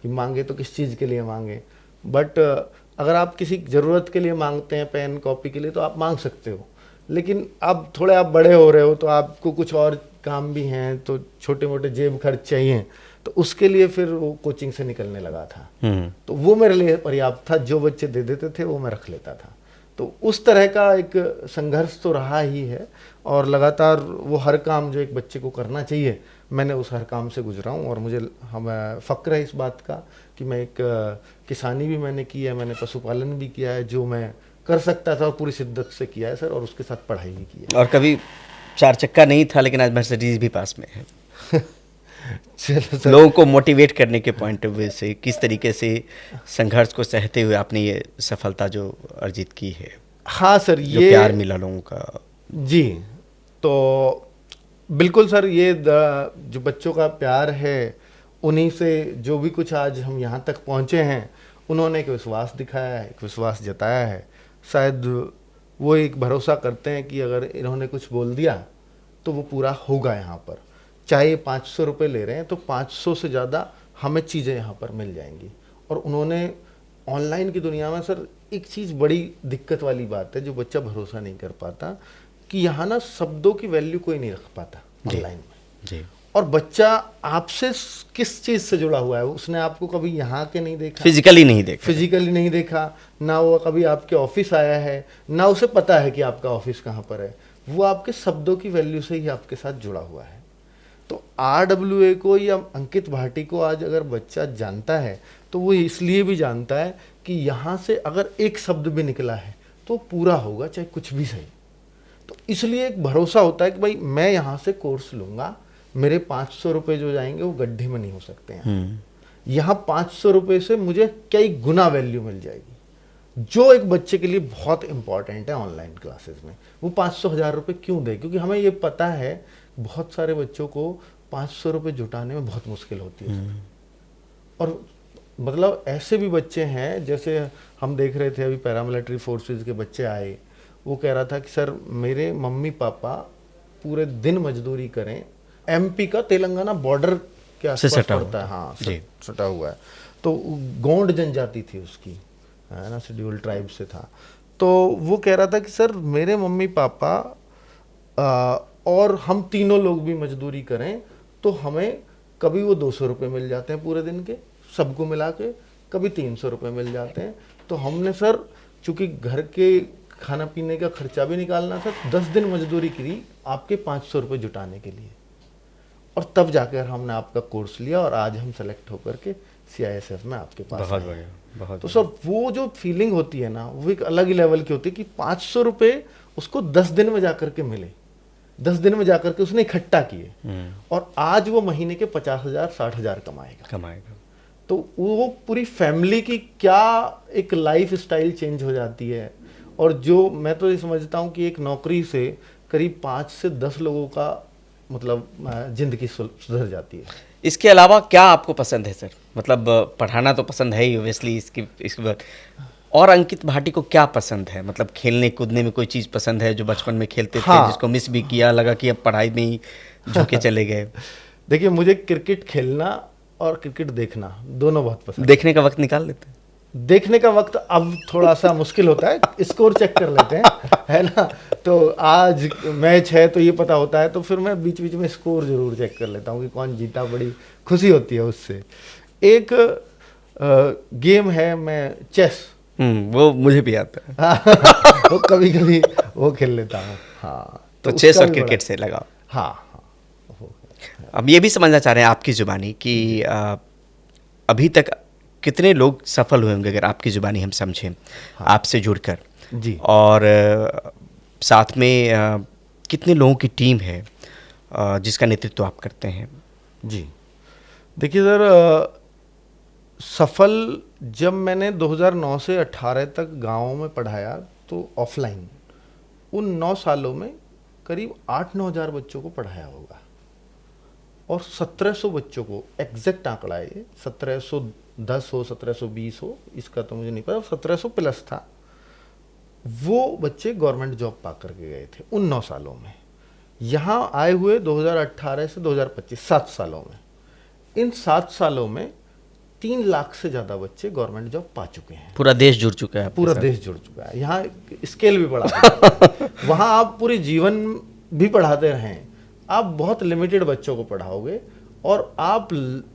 कि मांगे तो किस चीज़ के लिए मांगे। बट अगर आप किसी ज़रूरत के लिए मांगते हैं, पेन कॉपी के लिए, तो आप मांग सकते हो। लेकिन अब थोड़े आप बड़े हो रहे हो, तो आपको कुछ और काम भी हैं, तो छोटे मोटे जेब खर्च चाहिए, तो उसके लिए फिर वो कोचिंग से निकलने लगा था। तो वो मेरे लिए पर्याप्त था, जो बच्चे दे देते थे वो मैं रख लेता था। तो उस तरह का एक संघर्ष तो रहा ही है, और लगातार वो हर काम जो एक बच्चे को करना चाहिए, मैंने उस हर काम से गुजरा हूँ। और मुझे फ़क्र है इस बात का कि मैं एक किसानी भी मैंने की है, मैंने पशुपालन भी किया है, जो मैं कर सकता था और पूरी शिद्दत से किया है सर, और उसके साथ पढ़ाई भी की है। और कभी 4 चक्का नहीं था, लेकिन आज मर्सिडीज भी पास में है। लोगों को मोटिवेट करने के पॉइंट ऑफ व्यू से किस तरीके से संघर्ष को सहते हुए आपने ये सफलता जो अर्जित की है? हाँ सर, जो प्यार मिला लोगों का। जी, तो बिल्कुल सर, ये जो बच्चों का प्यार है, उन्हीं से जो भी कुछ आज हम यहाँ तक पहुँचे हैं, उन्होंने एक विश्वास दिखाया है, एक विश्वास जताया है। शायद वो एक भरोसा करते हैं कि अगर इन्होंने कुछ बोल दिया तो वो पूरा होगा यहाँ पर। चाहे 500 रुपये ले रहे हैं, तो 500 से ज़्यादा हमें चीज़ें यहाँ पर मिल जाएंगी। और उन्होंने ऑनलाइन की दुनिया में सर एक चीज़ बड़ी दिक्कत वाली बात है, जो बच्चा भरोसा नहीं कर पाता, कि यहाँ ना शब्दों की वैल्यू कोई नहीं रख पाता ऑनलाइन में। जी। और बच्चा आपसे किस चीज़ से जुड़ा हुआ है, उसने आपको कभी यहाँ के नहीं देखा, फिजिकली नहीं देखा, ना वो कभी आपके ऑफिस आया है, ना उसे पता है कि आपका ऑफिस कहाँ पर है। वो आपके शब्दों की वैल्यू से ही आपके साथ जुड़ा हुआ है। तो RWA को या अंकित भाटी को आज अगर बच्चा जानता है, तो वो इसलिए भी जानता है कि यहाँ से अगर एक शब्द भी निकला है तो पूरा होगा, चाहे कुछ भी सही। तो इसलिए एक भरोसा होता है कि भाई मैं यहाँ से कोर्स लूँगा, मेरे 500 रुपये जो जाएंगे वो गड्ढे में नहीं हो सकते हैं। यहाँ 500 रुपये से मुझे कई गुना वैल्यू मिल जाएगी, जो एक बच्चे के लिए बहुत इंपॉर्टेंट है ऑनलाइन क्लासेस में। वो 500,000 रुपये क्यों दे? क्योंकि हमें ये पता है बहुत सारे बच्चों को 500 रुपये जुटाने में बहुत मुश्किल होती है। और मतलब ऐसे भी बच्चे हैं, जैसे हम देख रहे थे अभी पैरामिलिट्री फोर्सेस के बच्चे आए, वो कह रहा था कि सर मेरे मम्मी पापा पूरे दिन मजदूरी करें, MP का तेलंगाना बॉर्डर के आसपास पड़ता है, हाँ सटा हुआ है, तो गोंड जनजाति थी उसकी, है ना, शेड्यूल्ड ट्राइब से था। तो वो कह रहा था कि सर मेरे मम्मी पापा और हम तीनों लोग भी मजदूरी करें तो हमें कभी वो 200 रुपये मिल जाते हैं पूरे दिन के, सबको मिला के, कभी 300 रुपये मिल जाते हैं। तो हमने सर चूंकि घर के खाना पीने का खर्चा भी निकालना था, 10 दिन मजदूरी करी आपके 500 रुपये जुटाने के लिए, और तब जाकर हमने आपका कोर्स लिया और आज हम सेलेक्ट होकर के CISF में आपके पास बहुत आए। बढ़िया, बहुत तो सर वो जो फीलिंग होती है ना, वो एक अलग ही लेवल की होती है कि 500 रुपये उसको 10 दिन में जाकर के मिले, 10 दिन में जाकर के उसने इकट्ठा किए, और आज वो महीने के 50,000 60,000 कमाएगा। तो वो पूरी फैमिली की क्या एक लाइफ स्टाइल चेंज हो जाती है। और जो मैं तो ये समझता हूँ कि एक नौकरी से करीब 5 से 10 लोगों का मतलब जिंदगी सुधर जाती है। इसके अलावा क्या आपको पसंद है सर? मतलब पढ़ाना तो पसंद है ही ऑब्वियसली, इसके बाद और अंकित भाटी को क्या पसंद है? मतलब खेलने कूदने में कोई चीज़ पसंद है जो बचपन में खेलते थे, जिसको मिस भी किया, लगा कि अब पढ़ाई में ही झुके चले गए? देखिए, मुझे क्रिकेट खेलना और क्रिकेट देखना दोनों बहुत पसंद है। देखने का वक्त निकाल लेते हैं? देखने का वक्त अब थोड़ा सा मुश्किल होता है, स्कोर चेक कर लेते हैं, है ना। तो आज मैच है तो ये पता होता है, तो फिर मैं बीच बीच में स्कोर जरूर चेक कर लेता हूँ कि कौन जीता, बड़ी खुशी होती है उससे। एक गेम है, मैं चेस, वो मुझे भी आता है। वो कभी कभी वो खेल लेता हूँ। हाँ, तो चेस और क्रिकेट से लगाओ। हाँ। अब ये भी समझना चाह रहे हैं आपकी जुबानी कि अभी तक कितने लोग सफल हुए होंगे, अगर आपकी जुबानी हम समझें, आपसे जुड़कर जी, और साथ में कितने लोगों की टीम है जिसका नेतृत्व आप करते हैं? जी, देखिए सर, सफल जब मैंने 2009 से 18 तक गाँव में पढ़ाया, तो ऑफलाइन उन 9 सालों में करीब 8-9 हज़ार बच्चों को पढ़ाया होगा, और 1700 बच्चों को, एग्जैक्ट आंकड़ा है 1710 हो 1720 हो, इसका तो मुझे नहीं पता, 1700 प्लस था, वो बच्चे गवर्नमेंट जॉब पा करके गए थे उन 9 सालों में। यहाँ आए हुए 2018 से 2025 7 सालों में, इन 7 सालों में 3 लाख से ज़्यादा बच्चे गवर्नमेंट जॉब पा चुके हैं। पूरा देश जुड़ चुका है, पूरा देश जुड़ चुका है। यहाँ स्केल भी बढ़ा वहाँ आप पूरे जीवन भी पढ़ाते रहें, आप बहुत लिमिटेड बच्चों को पढ़ाओगे, और आप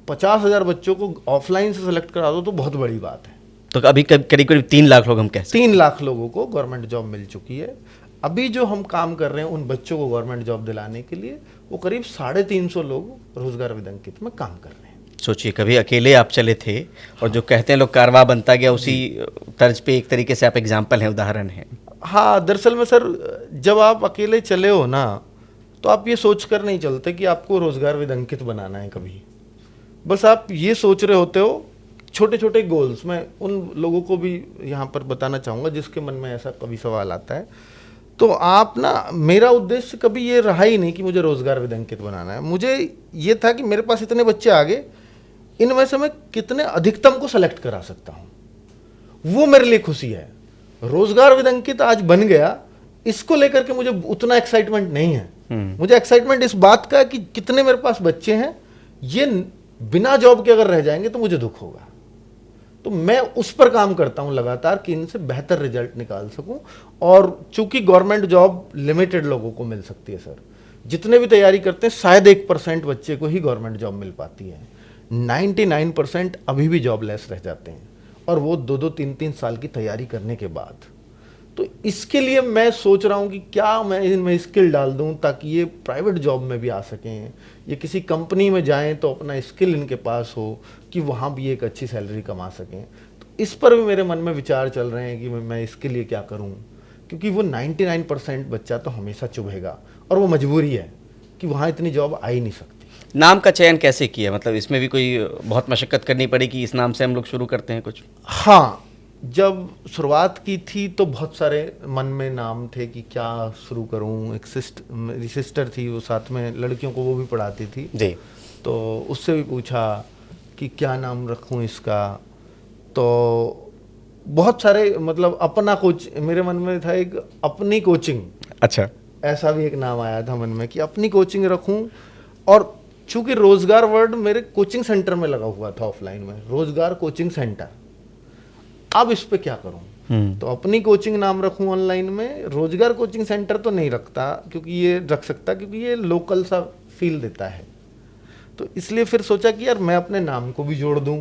50,000 बच्चों को ऑफलाइन से सेलेक्ट करा दो तो बहुत बड़ी बात है। तो अभी करीब करीब 3 लाख लोग हम कह सकते हैं। 3 लाख लोगों को गवर्नमेंट जॉब मिल चुकी है। अभी जो हम काम कर रहे हैं उन बच्चों को गवर्नमेंट जॉब दिलाने के लिए, वो करीब 350 लोग रोजगार विद अंकित में काम कर रहे हैं। सोचिए, कभी अकेले आप चले थे, और जो कहते हैं लोग कारवां बनता गया, उसी तर्ज पे एक तरीके से आप एग्जाम्पल हैं, उदाहरण हैं। हाँ, दरअसल में सर, जब आप अकेले चले हो ना, तो आप ये सोच कर नहीं चलते कि आपको रोजगार विद अंकित बनाना है कभी। बस आप ये सोच रहे होते हो छोटे छोटे गोल्स। मैं उन लोगों को भी यहाँ पर बताना चाहूँगा जिसके मन में ऐसा कभी सवाल आता है। तो आप ना, मेरा उद्देश्य कभी ये रहा ही नहीं कि मुझे रोजगार विद अंकित बनाना है। मुझे ये था कि मेरे पास इतने बच्चे आ गए, इनमें से मैं कितने अधिकतम को सेलेक्ट करा सकता हूँ, वो मेरे लिए खुशी है। रोजगार विद अंकित आज बन गया, इसको लेकर के मुझे उतना एक्साइटमेंट नहीं है। मुझे एक्साइटमेंट इस बात का कि कितने मेरे पास बच्चे हैं, ये बिना जॉब के अगर रह जाएंगे तो मुझे दुख होगा। तो मैं उस पर काम करता हूं लगातार कि इनसे बेहतर रिजल्ट निकाल सकूं। और चूंकि गवर्नमेंट जॉब लिमिटेड लोगों को मिल सकती है सर, जितने भी तैयारी करते हैं शायद 1% बच्चे को ही गवर्नमेंट जॉब मिल पाती है। 99% अभी भी जॉबलेस रह जाते हैं, और वो 2-2, 3-3 साल की तैयारी करने के बाद। तो इसके लिए मैं सोच रहा हूँ कि क्या मैं इनमें स्किल डाल दूँ ताकि ये प्राइवेट जॉब में भी आ सकें, ये किसी कंपनी में जाएं तो अपना स्किल इनके पास हो कि वहाँ भी एक अच्छी सैलरी कमा सकें। तो इस पर भी मेरे मन में विचार चल रहे हैं कि मैं इसके लिए क्या करूँ, क्योंकि वो 99% बच्चा तो हमेशा चुभेगा, और वो मजबूरी है कि वहाँ इतनी जॉब आ ही नहीं सकती। नाम का चयन कैसे किया? मतलब इसमें भी कोई बहुत मशक्कत करनी पड़ी कि इस नाम से हम लोग शुरू करते हैं कुछ? हाँ, जब शुरुआत की थी तो बहुत सारे मन में नाम थे कि क्या शुरू करूं। एक मेरी सिस्टर थी, वो साथ में लड़कियों को वो भी पढ़ाती थी जी, तो उससे भी पूछा कि क्या नाम रखूं इसका। तो बहुत सारे, मतलब अपना कोच मेरे मन में था, एक अपनी कोचिंग, अच्छा, ऐसा भी एक नाम आया था मन में कि अपनी कोचिंग रखूं। और चूंकि रोजगार वर्ड मेरे कोचिंग सेंटर में लगा हुआ था ऑफलाइन में, रोजगार कोचिंग सेंटर, अब इस पे क्या करूं? तो अपनी कोचिंग नाम रखूं ऑनलाइन में, रोजगार कोचिंग सेंटर तो नहीं रखता क्योंकि ये रख सकता, क्योंकि ये लोकल सा फील देता है। तो इसलिए फिर सोचा कि यार मैं अपने नाम को भी जोड़ दूं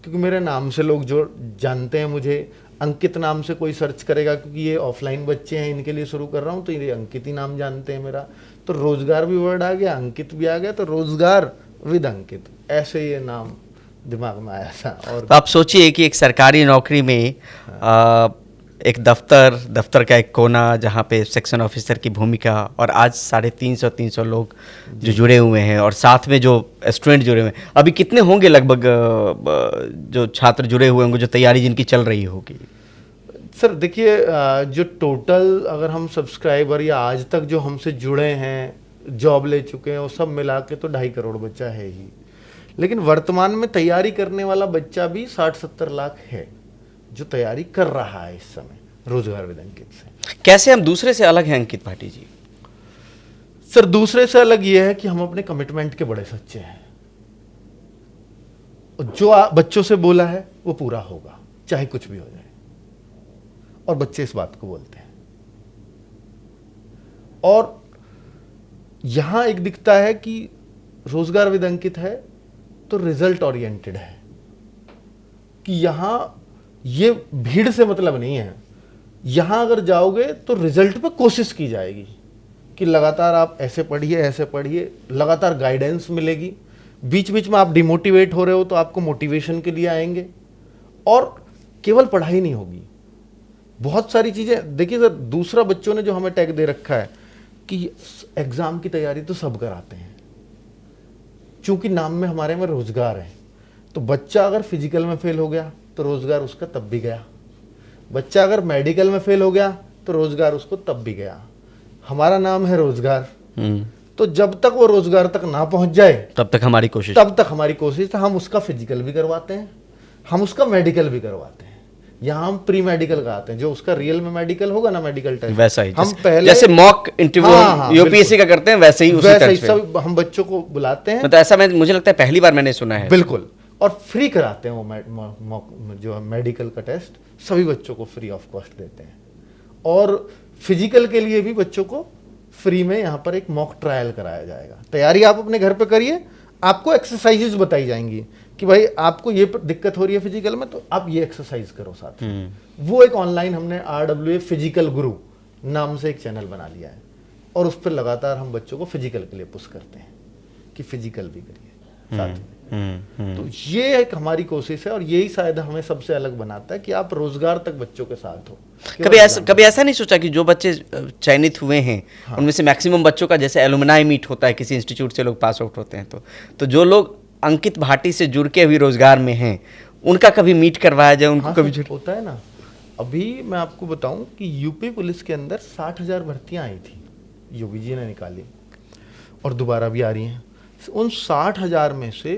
क्योंकि मेरे नाम से लोग जो जानते हैं मुझे, अंकित नाम से कोई सर्च करेगा, क्योंकि ये ऑफलाइन बच्चे हैं, इनके लिए शुरू कर रहा हूँ, तो ये अंकित ही नाम जानते हैं मेरा। तो रोजगार भी वर्ड आ गया, अंकित भी आ गया, तो रोजगार विद अंकित, ऐसे ये नाम दिमाग में आया था। और तो आप सोचिए कि एक सरकारी नौकरी में एक दफ्तर का एक कोना जहाँ पे सेक्शन ऑफिसर की भूमिका, और आज 350 लोग जो जुड़े हुए हैं, और साथ में जो स्टूडेंट जुड़े हुए हैं, अभी कितने होंगे लगभग जो छात्र जुड़े हुए होंगे, जो तैयारी जिनकी चल रही होगी? सर देखिए, जो टोटल अगर हम सब्सक्राइबर या आज तक जो हमसे जुड़े हैं, जॉब ले चुके हैं, वो सब मिला के तो 2.5 करोड़ बच्चा है ही। लेकिन वर्तमान में तैयारी करने वाला बच्चा भी 60-70 लाख है जो तैयारी कर रहा है इस समय रोजगार विद अंकित से। कैसे हम दूसरे से अलग हैं अंकित भाटी जी? सर दूसरे से अलग ये है कि हम अपने कमिटमेंट के बड़े सच्चे हैं। जो बच्चों से बोला है वो पूरा होगा, चाहे कुछ भी हो जाए, और बच्चे इस बात को बोलते हैं। और यहां एक दिखता है कि रोजगार विद अंकित है तो रिजल्ट ओरिएंटेड है, कि यहां ये भीड़ से मतलब नहीं है। यहां अगर जाओगे तो रिजल्ट पे कोशिश की जाएगी कि लगातार आप ऐसे पढ़िए, लगातार गाइडेंस मिलेगी। बीच बीच में आप डिमोटिवेट हो रहे हो तो आपको मोटिवेशन के लिए आएंगे, और केवल पढ़ाई नहीं होगी, बहुत सारी चीजें। देखिए सर, दूसरा बच्चों ने जो हमें टैग दे रखा है कि एग्जाम की तैयारी तो सब कराते हैं, चूंकि नाम में हमारे में रोजगार है। तो बच्चा अगर फिजिकल में फेल हो गया तो रोजगार उसका तब भी गया, बच्चा अगर मेडिकल में फेल हो गया तो रोजगार उसको तब भी गया। हमारा नाम है रोजगार, तो जब तक वो रोजगार तक ना पहुंच जाए तब तक हमारी कोशिश है। हम उसका फिजिकल भी करवाते हैं, हम उसका मेडिकल भी करवाते हैं। यहाँ हम प्री मेडिकल कराते हैं, जो उसका रियल में मेडिकल होगा ना, मेडिकल टेस्ट, वैसा ही हम पहले जैसे मॉक इंटरव्यू यूपीएससी का करते हैं, वैसे ही सब हम बच्चों को बुलाते हैं। मतलब ऐसा मुझे लगता है पहली बार मैंने सुना है। बिल्कुल, और फ्री कराते हैं वो जो मेडिकल का टेस्ट सभी बच्चों को फ्री ऑफ कॉस्ट देते हैं। और फिजिकल के लिए भी बच्चों को फ्री में यहाँ पर एक मॉक ट्रायल कराया जाएगा। तैयारी आप अपने घर पे करिए, आपको एक्सरसाइजेज बताई जाएंगी कि भाई आपको ये दिक्कत हो रही है फिजिकल में, तो आप ये एक्सरसाइज करो साथ में। वो एक ऑनलाइन हमने RWA फिजिकल गुरु नाम से एक चैनल बना लिया है, और उस पर लगातार हम बच्चों को फिजिकल के लिए पुश करते हैं कि फिजिकल भी करिए साथ में। तो ये एक हमारी कोशिश है, और यही शायद हमें सबसे अलग बनाता है कि आप रोजगार तक बच्चों के साथ हो। कभी ऐसा नहीं सोचा कि जो बच्चे चयनित हुए हैं, हाँ, उनमें से मैक्सिमम बच्चों का जैसे एलुमनाई मीट होता है, किसी इंस्टीट्यूट से लोग पास आउट होते हैं, तो जो लोग अंकित भाटी से जुड़ के अभी रोजगार में हैं, उनका कभी मीट करवाया जाए, उनको कभी होता है ना। अभी मैं आपको बताऊं कि यूपी पुलिस के अंदर 60,000 भर्तियां आई थी, योगी जी ने निकाली, और दोबारा भी आ रही हैं। उन 60,000 में से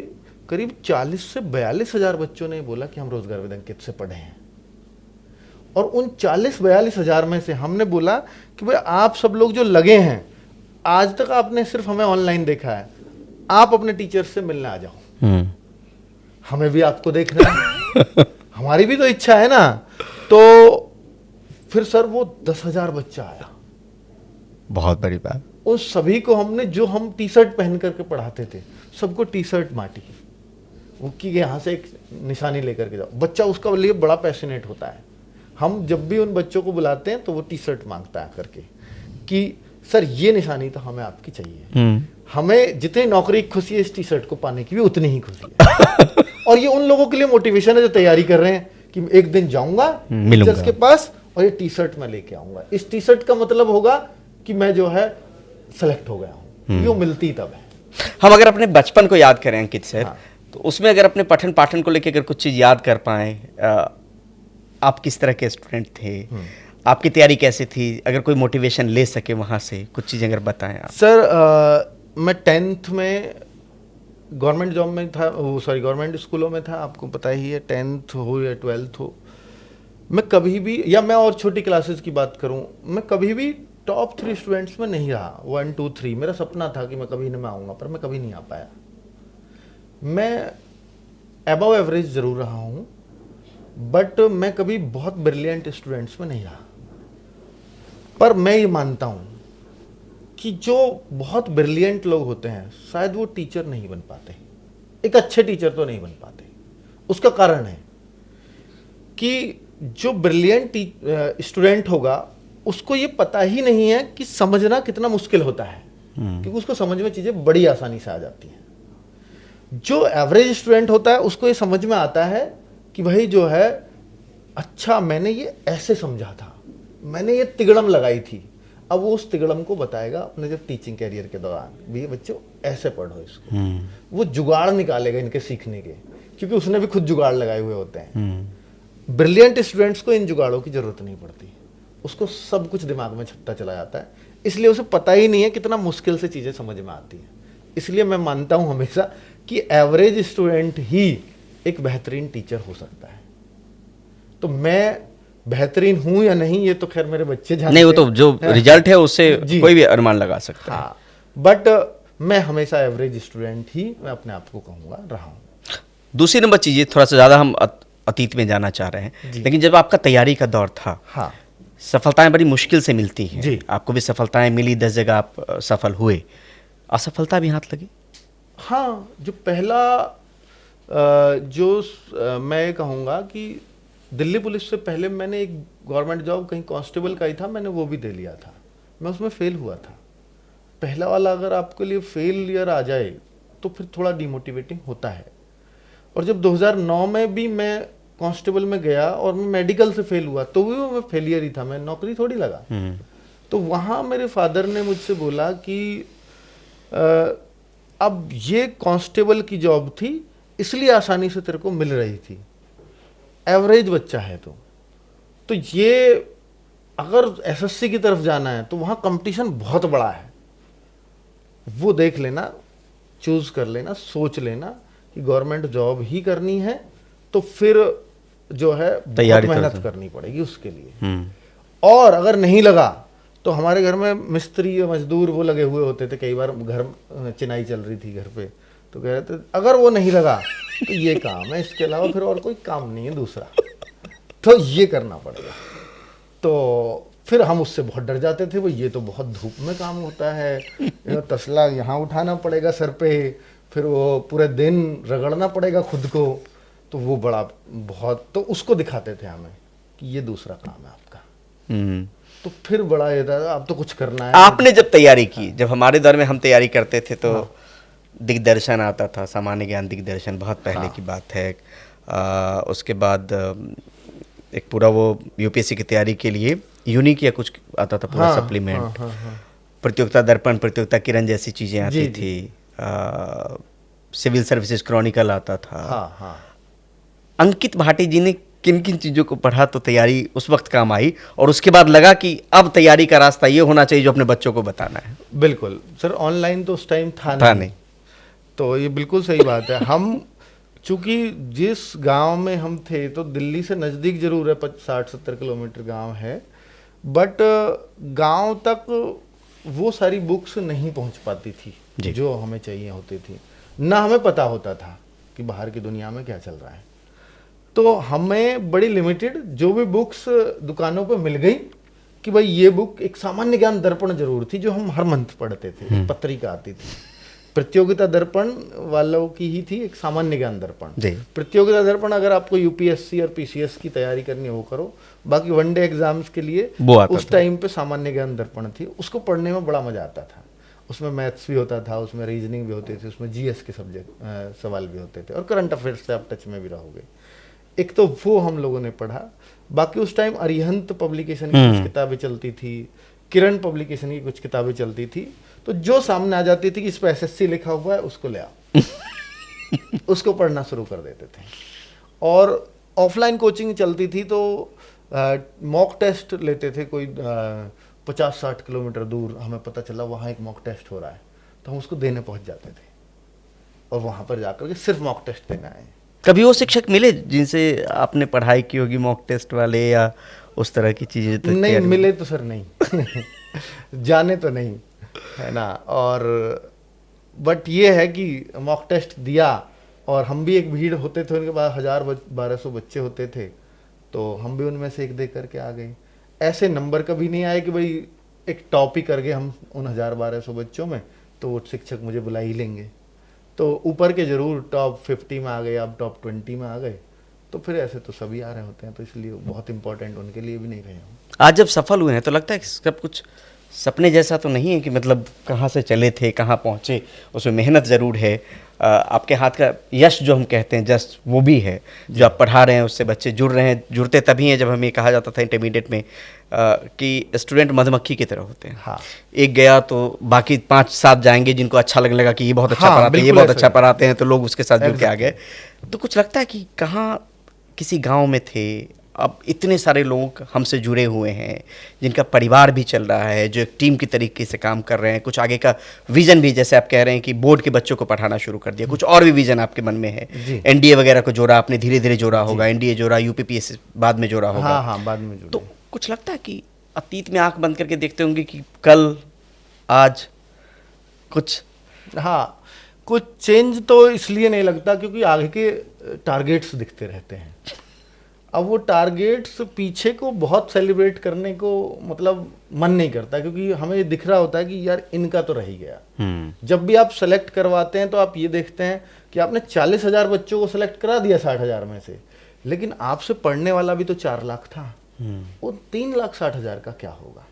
करीब 40 से 42,000 बच्चों ने बोला कि हम रोजगार विद अंकित से पढ़े हैं। और उन 40-42 हजार में से हमने बोला कि भाई आप सब लोग जो लगे हैं, आज तक आपने सिर्फ हमें ऑनलाइन देखा है, आप अपने टीचर से मिलने आ जाओ, हमें भी आपको देखना है, हमारी भी तो इच्छा है ना। तो फिर सर वो 10,000 बच्चा आया, बहुत बड़ी बात। उन सभी को हमने, जो हम टी शर्ट पहन करके पढ़ाते थे, सबको टी शर्ट बांटी, वो कि यहाँ से एक निशानी लेकर के जाओ। बच्चा उसका लिए बड़ा पैशनेट होता है। हम जब भी उन बच्चों को बुलाते हैं तो वो टी शर्ट मांगता है करके कि सर ये निशानी तो हमें आपकी चाहिए। हमें जितनी नौकरी की खुशी है इस टी शर्ट को पाने की भी उतनी ही खुशी है। और ये उन लोगों के लिए मोटिवेशन है जो तैयारी कर रहे हैं कि एक दिन जाऊंगा टीचर्स के पास और ये टी शर्ट मैं लेके आऊंगा। इस टी शर्ट का मतलब होगा कि मैं जो है सेलेक्ट हो गया हूँ। ये मिलती तब है। हम अगर अपने बचपन को याद करें अंकित सर, हाँ, तो उसमें अगर अपने पठन पाठन को लेकर अगर कुछ चीज़ याद कर पाएँ, आप किस तरह के स्टूडेंट थे, आपकी तैयारी कैसे थी, अगर कोई मोटिवेशन ले सके वहाँ से कुछ चीज़ें अगर बताएं आप। सर मैं 10th में गवर्नमेंट जॉब में था, गवर्नमेंट स्कूलों में था, आपको पता ही है, 10th हो या 12th हो, मैं कभी भी, या मैं और छोटी क्लासेस की बात करूं, मैं कभी भी टॉप 3 स्टूडेंट्स में नहीं रहा। 1 2 3 मेरा सपना था कि मैं कभी नहीं आऊँगा, पर मैं कभी नहीं आ पाया। मैं अबव एवरेज ज़रूर रहा हूँ, बट मैं कभी बहुत ब्रिलियंट स्टूडेंट्स में नहीं रहा। पर मैं ये मानता हूँ कि जो बहुत ब्रिलियंट लोग होते हैं शायद वो टीचर नहीं बन पाते, एक अच्छे टीचर तो नहीं बन पाते। उसका कारण है कि जो ब्रिलियंट स्टूडेंट होगा उसको ये पता ही नहीं है कि समझना कितना मुश्किल होता है, क्योंकि उसको समझ में चीजें बड़ी आसानी से आ जाती हैं। जो एवरेज स्टूडेंट होता है उसको ये समझ में आता है कि भाई जो है, अच्छा मैंने ये ऐसे समझा था, मैंने ये तिगड़म लगाई थी, अब वो उस तिगड़म को बताएगा अपने जब टीचिंग कैरियर के दौरान भी, बच्चों ऐसे पढ़ो इसको। वो जुगाड़ निकालेगा इनके सीखने के, क्योंकि उसने भी खुद जुगाड़ लगाए हुए होते हैं। ब्रिलियंट स्टूडेंट्स को इन जुगाड़ों की जरूरत नहीं पड़ती, उसको सब कुछ दिमाग में छपता चला जाता है, इसलिए उसे पता ही नहीं है कितना मुश्किल से चीजें समझ में आती हैं। इसलिए मैं मानता हूं हमेशा कि एवरेज स्टूडेंट ही एक बेहतरीन टीचर हो सकता है। तो मैं बेहतरीन हूं या नहीं ये तो खैर मेरे बच्चे जानते हैं। नहीं, वो तो जो रिजल्ट है उससे जी। कोई भी अनुमान लगा सकता है। हाँ, बट मैं हमेशा एवरेज स्टूडेंट ही मैं अपने आप को कहूँगा रहा हूँ। दूसरी नंबर चीज़, थोड़ा सा ज़्यादा हम अतीत में जाना चाह रहे हैं, लेकिन जब आपका तैयारी का दौर था, हाँ, सफलताएं बड़ी मुश्किल से मिलती हैं। जी। आपको भी सफलताएं मिली, 10 जगह आप सफल हुए, असफलता भी हाथ लगी? हाँ, जो पहला मैं कहूँगा कि दिल्ली पुलिस से पहले मैंने एक गवर्नमेंट जॉब कहीं कांस्टेबल का ही था, मैंने वो भी दे लिया था, मैं उसमें फेल हुआ था। पहला वाला अगर आपके लिए फेलियर आ जाए तो फिर थोड़ा डिमोटिवेटिंग होता है। और जब 2009 में भी मैं कांस्टेबल में गया और मैं मेडिकल से फेल हुआ तो भी मैं फेलियर ही था, मैं नौकरी थोड़ी लगा। तो वहाँ मेरे फादर ने मुझसे बोला कि अब ये कांस्टेबल की जॉब थी इसलिए आसानी से तेरे को मिल रही थी, एवरेज बच्चा है तो ये अगर एसएससी की तरफ जाना है तो वहाँ कंपटीशन बहुत बड़ा है, वो देख लेना, चूज कर लेना, सोच लेना कि गवर्नमेंट जॉब ही करनी है तो फिर जो है बहुत मेहनत करनी पड़ेगी उसके लिए। और अगर नहीं लगा तो हमारे घर में मिस्त्री या मजदूर वो लगे हुए होते थे, कई बार घर चिनाई चल रही थी घर पे, तो कह रहे थे अगर वो नहीं लगा तो ये काम है, इसके अलावा फिर और कोई काम नहीं है दूसरा, तो ये करना पड़ेगा। तो फिर हम उससे बहुत डर जाते थे, वो ये तो बहुत धूप में काम होता है, तसला यहाँ उठाना पड़ेगा सर पे, फिर वो पूरे दिन रगड़ना पड़ेगा खुद को, तो वो बड़ा बहुत, तो उसको दिखाते थे हमें कि ये दूसरा काम है आपका। तो फिर बड़ा ये था अब तो कुछ करना है। आपने जब तैयारी की, जब हमारे दौर में हम तैयारी करते थे तो दिग्दर्शन आता था, सामान्य ज्ञान दिग्दर्शन, बहुत पहले की बात है। उसके बाद एक पूरा वो यूपीएससी की तैयारी के लिए यूनिक या कुछ आता था पूरा सप्लीमेंट, प्रतियोगिता दर्पण, प्रतियोगिता किरण जैसी चीज़ें आती थी, सिविल सर्विसेज क्रॉनिकल आता था। अंकित भाटी जी ने किन किन चीज़ों को पढ़ा तो तैयारी उस वक्त काम आई, और उसके बाद लगा कि अब तैयारी का रास्ता ये होना चाहिए जो अपने बच्चों को बताना है? बिल्कुल सर, ऑनलाइन तो उस टाइम था नहीं, तो ये बिल्कुल सही बात है। हम चूंकि जिस गांव में हम थे तो दिल्ली से नज़दीक जरूर है, 60-70 किलोमीटर गांव है, बट गांव तक वो सारी बुक्स नहीं पहुंच पाती थी जो हमें चाहिए होती थी, ना हमें पता होता था कि बाहर की दुनिया में क्या चल रहा है। तो हमें बड़ी लिमिटेड जो भी बुक्स दुकानों पे मिल गई कि भाई ये बुक, एक सामान्य ज्ञान दर्पण जरूर थी जो हम हर मंथ पढ़ते थे, पत्रिका आती थी, प्रतियोगिता दर्पण वालों की ही थी, एक सामान्य ज्ञान दर्पण। प्रतियोगिता दर्पण अगर आपको यूपीएससी और पीसीएस की तैयारी करनी हो करो, बाकी वनडे एग्जाम्स के लिए उस टाइम पे सामान्य ज्ञान दर्पण थी, उसको पढ़ने में बड़ा मजा आता था। उसमें मैथ्स भी होता था, उसमें रीजनिंग भी होती थी, उसमें जीएस के सब्जेक्ट सवाल भी होते थे, और करंट अफेयर्स से आप टच में भी रहोगे। एक तो वो हम लोगों ने पढ़ा, बाकी उस टाइम अरिहंत पब्लिकेशन की कुछ किताबें चलती थी, किरण पब्लिकेशन की कुछ किताबें चलती थी, तो जो सामने आ जाती थी कि इस पर एसएससी लिखा हुआ है उसको ले आओ उसको पढ़ना शुरू कर देते थे। और ऑफलाइन कोचिंग चलती थी तो मॉक टेस्ट लेते थे, कोई 50-60 किलोमीटर दूर हमें पता चला वहाँ एक मॉक टेस्ट हो रहा है, तो हम उसको देने पहुँच जाते थे, और वहाँ पर जाकर के सिर्फ मॉक टेस्ट देना है। कभी वो शिक्षक मिले जिनसे आपने पढ़ाई की होगी, मॉक टेस्ट वाले या उस तरह की चीज़ें? तो नहीं मिले तो सर नहीं जाने तो नहीं, है ना। और बट ये है कि मॉक टेस्ट दिया, और हम भी एक भीड़ होते थे, उनके पास 1000-1200 बच्चे होते थे, तो हम भी उनमें से एक दे करके आ गए। ऐसे नंबर कभी नहीं आए कि भाई एक टॉप ही कर गए हम उन 1000-1200 बच्चों में, तो वो शिक्षक मुझे बुला ही लेंगे। तो ऊपर के जरूर टॉप 50 में आ गए, अब टॉप 20 में आ गए, तो फिर ऐसे तो सभी आ रहे होते हैं, तो इसलिए बहुत इंपॉर्टेंट उनके लिए भी नहीं रहे हम। आज जब सफल हुए हैं तो लगता है कि सब कुछ सपने जैसा तो नहीं है, कि मतलब कहाँ से चले थे कहाँ पहुँचे, उसमें मेहनत ज़रूर है, आपके हाथ का यश जो हम कहते हैं जस्ट वो भी है, जो आप पढ़ा रहे हैं उससे बच्चे जुड़ रहे हैं, जुड़ते तभी हैं जब हमें कहा जाता था इंटरमीडिएट में कि स्टूडेंट मधुमक्खी की तरह होते हैं। हाँ। एक गया तो बाकी 5-7 जाएंगे जिनको अच्छा लगने लगा कि ये बहुत अच्छा हाँ, पढ़ाते हैं, ये बिल्कुल बहुत ऐसा अच्छा ही। पढ़ाते हैं, तो लोग उसके साथ जुड़ के आ Exactly. गए। तो कुछ लगता है कि कहाँ किसी गांव में थे, अब इतने सारे लोग हमसे जुड़े हुए हैं जिनका परिवार भी चल रहा है, जो एक टीम की तरीके से काम कर रहे हैं, कुछ आगे का विजन भी, जैसे आप कह रहे हैं कि बोर्ड के बच्चों को पढ़ाना शुरू कर दिया, कुछ और भी विजन आपके मन में है, जी। एनडीए वगैरह को जोड़ा आपने, धीरे धीरे जोड़ा होगा, एनडीए जोड़ा, यूपीपीएससी बाद में जोड़ा होगा। हाँ हाँ, बाद में जुड़े। तो कुछ लगता है कि अतीत में आंख बंद करके देखते होंगे कि कल आज कुछ, हाँ, कुछ चेंज तो इसलिए नहीं लगता क्योंकि आगे के टारगेट्स दिखते रहते हैं। अब वो टारगेट्स पीछे को बहुत सेलिब्रेट करने को मतलब मन नहीं करता, क्योंकि हमें ये दिख रहा होता है कि यार इनका तो रह ही गया। जब भी आप सेलेक्ट करवाते हैं तो आप ये देखते हैं कि आपने 40,000 बच्चों को सेलेक्ट करा दिया 60,000 में से, लेकिन आपसे पढ़ने वाला भी तो 4 लाख था, वो 3,60,000 का क्या होगा।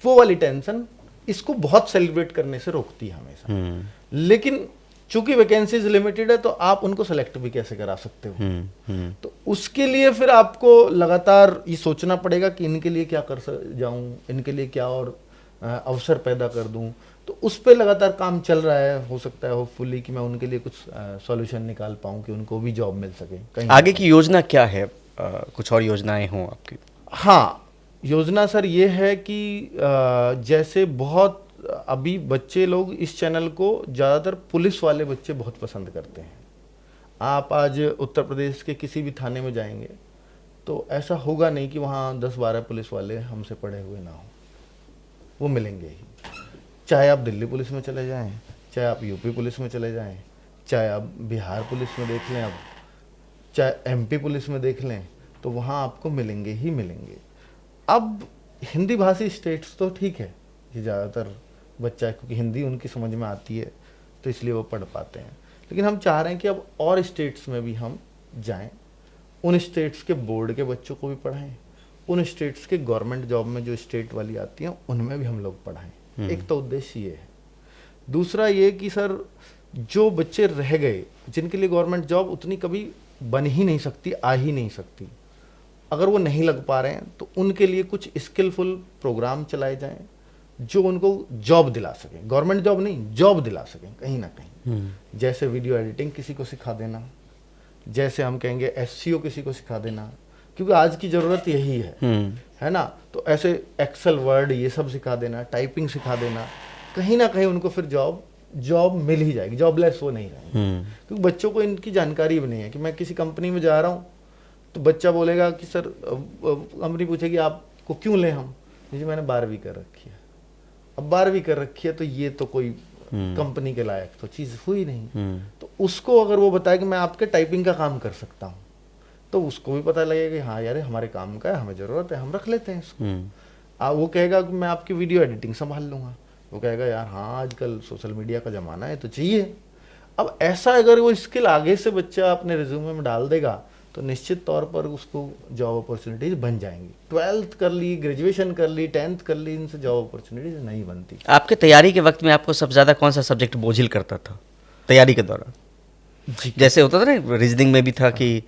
वो वाली टेंशन इसको बहुत सेलिब्रेट करने से रोकती है हमेशा। लेकिन चूंकि वैकेंसीज लिमिटेड है तो आप उनको सेलेक्ट भी कैसे करा सकते हो। तो उसके लिए फिर आपको लगातार ये सोचना पड़ेगा कि इनके लिए क्या कर जाऊं, इनके लिए क्या और अवसर पैदा कर दूं। तो उस पर लगातार काम चल रहा है। हो सकता है होपफुली कि मैं उनके लिए कुछ सॉल्यूशन निकाल पाऊं कि उनको भी जॉब मिल सके कहीं। आगे की योजना क्या है? कुछ और योजनाएं हों आपकी? हाँ, योजना सर ये है कि जैसे बहुत अभी बच्चे लोग इस चैनल को ज़्यादातर पुलिस वाले बच्चे बहुत पसंद करते हैं। आप आज उत्तर प्रदेश के किसी भी थाने में जाएंगे तो ऐसा होगा नहीं कि वहाँ 10-12 पुलिस वाले हमसे पढ़े हुए ना हो, वो मिलेंगे ही। चाहे आप दिल्ली पुलिस में चले जाएं, चाहे आप यूपी पुलिस में चले जाएं, चाहे आप बिहार पुलिस में देख लें, अब चाहे एमपी पुलिस में देख लें, तो वहाँ आपको मिलेंगे ही मिलेंगे। अब हिंदी भाषी स्टेट्स तो ठीक है कि ज़्यादातर बच्चा, क्योंकि हिंदी उनकी समझ में आती है तो इसलिए वो पढ़ पाते हैं, लेकिन हम चाह रहे हैं कि अब और स्टेट्स में भी हम जाएं, उन स्टेट्स के बोर्ड के बच्चों को भी पढ़ाएं, उन स्टेट्स के गवर्नमेंट जॉब में जो स्टेट वाली आती हैं उनमें भी हम लोग पढ़ाएं। एक तो उद्देश्य ये है। दूसरा ये कि सर जो बच्चे रह गए जिनके लिए गवर्नमेंट जॉब उतनी कभी बन ही नहीं सकती, आ ही नहीं सकती, अगर वो नहीं लग पा रहे हैं तो उनके लिए कुछ स्किलफुल प्रोग्राम चलाए जाएं जो उनको जॉब दिला सकें, गवर्नमेंट जॉब नहीं, जॉब दिला सकें कहीं ना कहीं। जैसे वीडियो एडिटिंग किसी को सिखा देना, जैसे हम कहेंगे एससीओ किसी को सिखा देना, क्योंकि आज की ज़रूरत यही है ना। तो ऐसे एक्सेल, वर्ड ये सब सिखा देना, टाइपिंग सिखा देना, कहीं ना कहीं उनको फिर जॉब मिल ही जाएगी, जॉबलेस वो नहीं रहेंगे। क्योंकि बच्चों को इनकी जानकारी भी नहीं है कि मैं किसी कंपनी में जा रहा हूँ तो बच्चा बोलेगा कि सर, कंपनी पूछेगी आपको क्यों लें हम, जी मैंने 12वीं कर रखी है। अब 12वीं कर रखी है तो ये तो कोई कंपनी के लायक तो चीज़ हुई नहीं। तो उसको अगर वो बताए कि मैं आपके टाइपिंग का काम कर सकता हूँ तो उसको भी पता लगेगा कि हाँ यार हमारे काम का है, हमें ज़रूरत है, हम रख लेते हैं इसको। वो कहेगा कि मैं आपकी वीडियो एडिटिंग संभाल लूँगा, वो कहेगा यार हाँ आजकल सोशल मीडिया का ज़माना है तो चाहिए। अब ऐसा अगर वो स्किल आगे से बच्चा अपने रिज्यूमे में डाल देगा तो निश्चित तौर पर उसको जॉब अपॉर्चुनिटीज बन जाएंगी। 12th कर ली, ग्रेजुएशन कर ली, 10th कर ली, इनसे जॉब अपॉर्चुनिटीज नहीं बनती। आपके तैयारी के वक्त में आपको सबसे ज़्यादा कौन सा सब्जेक्ट बोझिल करता था तैयारी के दौरान? जैसे होता था ना, रीजनिंग में भी था कि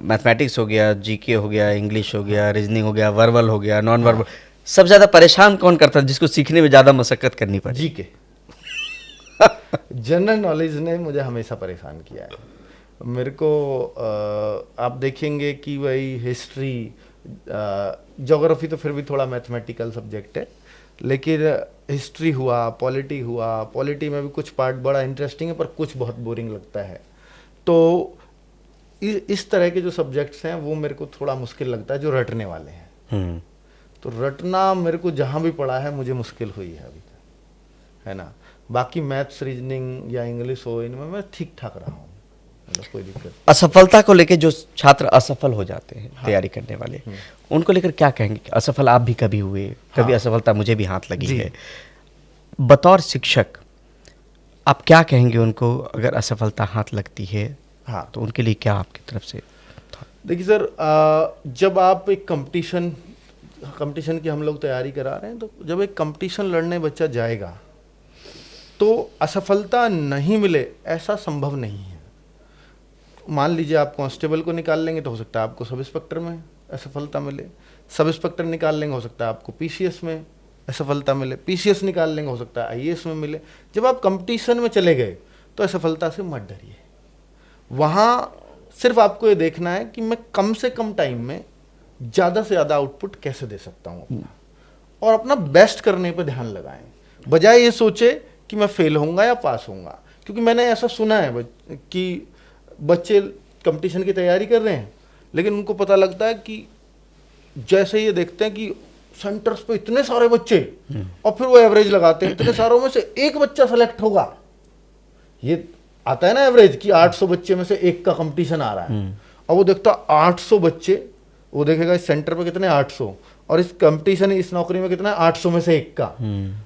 मैथमेटिक्स हो गया, जीके हो गया, इंग्लिश हो गया, रीजनिंग हो गया, वर्बल हो गया, नॉन वर्बल। सबसे ज़्यादा परेशान कौन करता था जिसको सीखने में ज़्यादा मशक्कत करनी पड़ी? जीके जनरल नॉलेज ने मुझे हमेशा परेशान किया है। मेरे को आप देखेंगे कि भाई हिस्ट्री, ज्योग्राफी तो फिर भी थोड़ा मैथमेटिकल सब्जेक्ट है, लेकिन हिस्ट्री हुआ, पॉलिटी में भी कुछ पार्ट बड़ा इंटरेस्टिंग है पर कुछ बहुत बोरिंग लगता है। तो इस तरह के जो सब्जेक्ट्स हैं वो मेरे को थोड़ा मुश्किल लगता है, जो रटने वाले हैं। तो रटना मेरे को जहाँ भी पढ़ा है मुझे मुश्किल हुई है अभी तक, है ना। बाकी मैथ्स, रीजनिंग या इंग्लिश हो, इनमें मैं ठीक ठाक रहा हूँ, मतलब कोई दिक्कत। असफलता को लेकर जो छात्र असफल हो जाते हैं, तैयारी करने वाले, उनको लेकर क्या कहेंगे? असफल आप भी कभी हुए, कभी असफलता मुझे भी हाथ लगी है। बतौर शिक्षक आप क्या कहेंगे उनको अगर असफलता हाथ लगती है? हाँ, तो उनके लिए क्या आपकी तरफ से था? देखिए सर, जब आप एक कंपटीशन की हम लोग तैयारी करा रहे हैं, तो जब एक कंपटीशन लड़ने बच्चा जाएगा तो असफलता नहीं मिले ऐसा संभव नहीं है। मान लीजिए आप कांस्टेबल को निकाल लेंगे तो हो सकता है आपको सब इंस्पेक्टर में असफलता मिले, सब इंस्पेक्टर निकाल लेंगे हो सकता है आपको पीसीएस में असफलता मिले, पीसीएस निकाल लेंगे हो सकता है आईएएस में मिले। जब आप कंपटीशन में चले गए तो असफलता से मत डरिए। वहाँ सिर्फ आपको ये देखना है कि मैं कम से कम टाइम में ज़्यादा से ज़्यादा आउटपुट कैसे दे सकता हूँ अपना, और अपना बेस्ट करने पे ध्यान लगाएं, बजाय ये सोचे कि मैं फेल होऊंगा या पास होऊंगा। क्योंकि मैंने ऐसा सुना है कि बच्चे कंपटीशन की तैयारी कर रहे हैं, लेकिन उनको पता लगता है कि जैसे ये देखते हैं कि सेंटर्स पे इतने सारे बच्चे, और फिर वो एवरेज लगाते हैं, इतने सारों में से एक बच्चा सेलेक्ट होगा। ये आता है ना एवरेज कि 800 बच्चे में से एक का कंपटीशन आ रहा है, और वो देखता 800 बच्चे, वो देखेगा इस सेंटर पे कितने 800, और इस कंपटीशन इस नौकरी में कितना 800 में से एक का,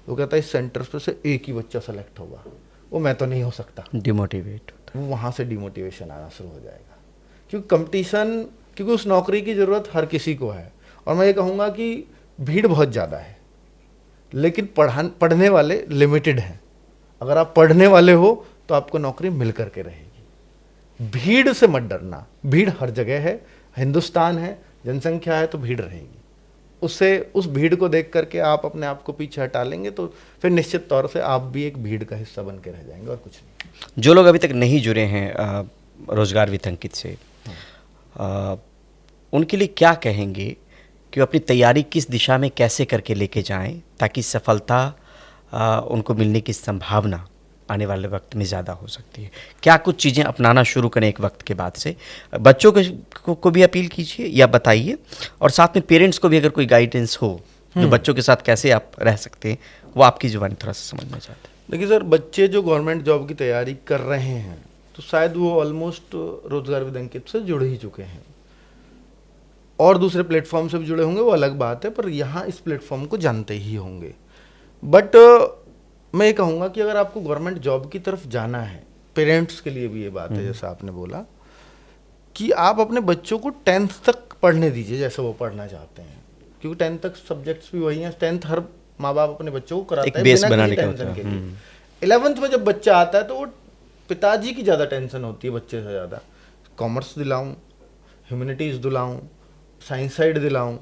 वो कहता है इस सेंटर पे से एक ही बच्चा सेलेक्ट होगा, वो मैं तो नहीं हो सकता, डिमोटिवेट होता वो वहाँ से डिमोटिवेशन आना शुरू हो जाएगा। क्योंकि कंपटीशन, क्योंकि उस नौकरी की ज़रूरत हर किसी को है, और मैं ये कहूँगा कि भीड़ बहुत ज़्यादा है, लेकिन पढ़ने वाले लिमिटेड हैं। अगर आप पढ़ने वाले हो तो आपको नौकरी मिल करके रहेगी। भीड़ से मत डरना, भीड़ हर जगह है, हिंदुस्तान है, जनसंख्या है तो भीड़ रहेगी। उससे उस भीड़ को देख करके आप अपने आप को पीछे हटा लेंगे तो फिर निश्चित तौर से आप भी एक भीड़ का हिस्सा बन के रह जाएंगे, और कुछ नहीं। जो लोग अभी तक नहीं जुड़े हैं रोजगार विद अंकित से, उनके लिए क्या कहेंगे कि वो अपनी तैयारी किस दिशा में कैसे करके लेके जाएं ताकि सफलता उनको मिलने की संभावना आने वाले वक्त में ज़्यादा हो सकती है? क्या कुछ चीज़ें अपनाना शुरू करें एक वक्त के बाद से? बच्चों को भी अपील कीजिए या बताइए, और साथ में पेरेंट्स को भी अगर कोई गाइडेंस हो जो बच्चों के साथ कैसे आप रह सकते हैं, वो आपकी जुबानी थोड़ा सा समझना चाहते हैं। देखिए सर, बच्चे जो गवर्नमेंट जॉब की तैयारी कर रहे हैं तो शायद वो ऑलमोस्ट रोजगार विद अंकित से जुड़ ही चुके हैं, और दूसरे प्लेटफॉर्म से भी जुड़े होंगे, वो अलग बात है, पर यहाँ इस प्लेटफॉर्म को जानते ही होंगे। बट मैं ये कहूँगा कि अगर आपको गवर्नमेंट जॉब की तरफ जाना है, पेरेंट्स के लिए भी ये बात है, जैसा आपने बोला कि आप अपने बच्चों को 10th तक पढ़ने दीजिए जैसे वो पढ़ना चाहते हैं, क्योंकि 10th तक सब्जेक्ट्स भी वही हैं। 10th हर माँ बाप अपने बच्चों को कराता है बिना किसी टेंशन के लिए। 11th में जब बच्चा आता है तो वो पिताजी की ज़्यादा टेंशन होती है बच्चे से ज़्यादा, कॉमर्स दिलाऊँ, ह्यूमैनिटीज़ दिलाऊँ, साइंस साइड दिलाऊँ,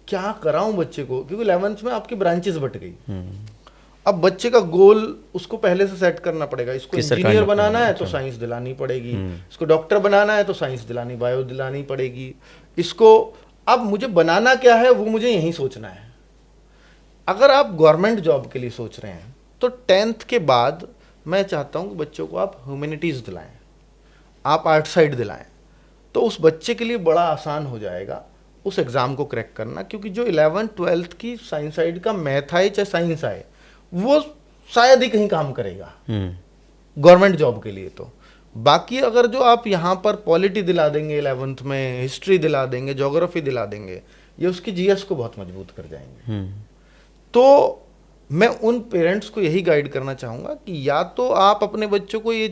क्या कराऊँ बच्चे को, क्योंकि 11th में आपकी ब्रांचेस बट गई। अब बच्चे का गोल उसको पहले से सेट करना पड़ेगा, इसको इंजीनियर बनाना है तो साइंस दिलानी पड़ेगी, इसको डॉक्टर बनाना है तो साइंस दिलानी, बायो दिलानी पड़ेगी, इसको अब मुझे बनाना क्या है वो मुझे यही सोचना है। अगर आप गवर्नमेंट जॉब के लिए सोच रहे हैं तो 10th के बाद मैं चाहता हूँ कि बच्चों को आप ह्यूमैनिटीज़ दिलाएं, आप आर्ट साइड दिलाएं, तो उस बच्चे के लिए बड़ा आसान हो जाएगा उस एग्ज़ाम को क्रैक करना। क्योंकि जो 11th 12th की साइंस साइड का मैथ आए चाहे साइंस आए, वो शायद ही कहीं काम करेगा गवर्नमेंट जॉब के लिए। तो बाकी अगर जो आप यहाँ पर पॉलिटी दिला देंगे 11th में, हिस्ट्री दिला देंगे, ज्योग्राफी दिला देंगे, ये उसकी जीएस को बहुत मजबूत कर जाएंगे। तो मैं उन पेरेंट्स को यही गाइड करना चाहूँगा कि या तो आप अपने बच्चों को ये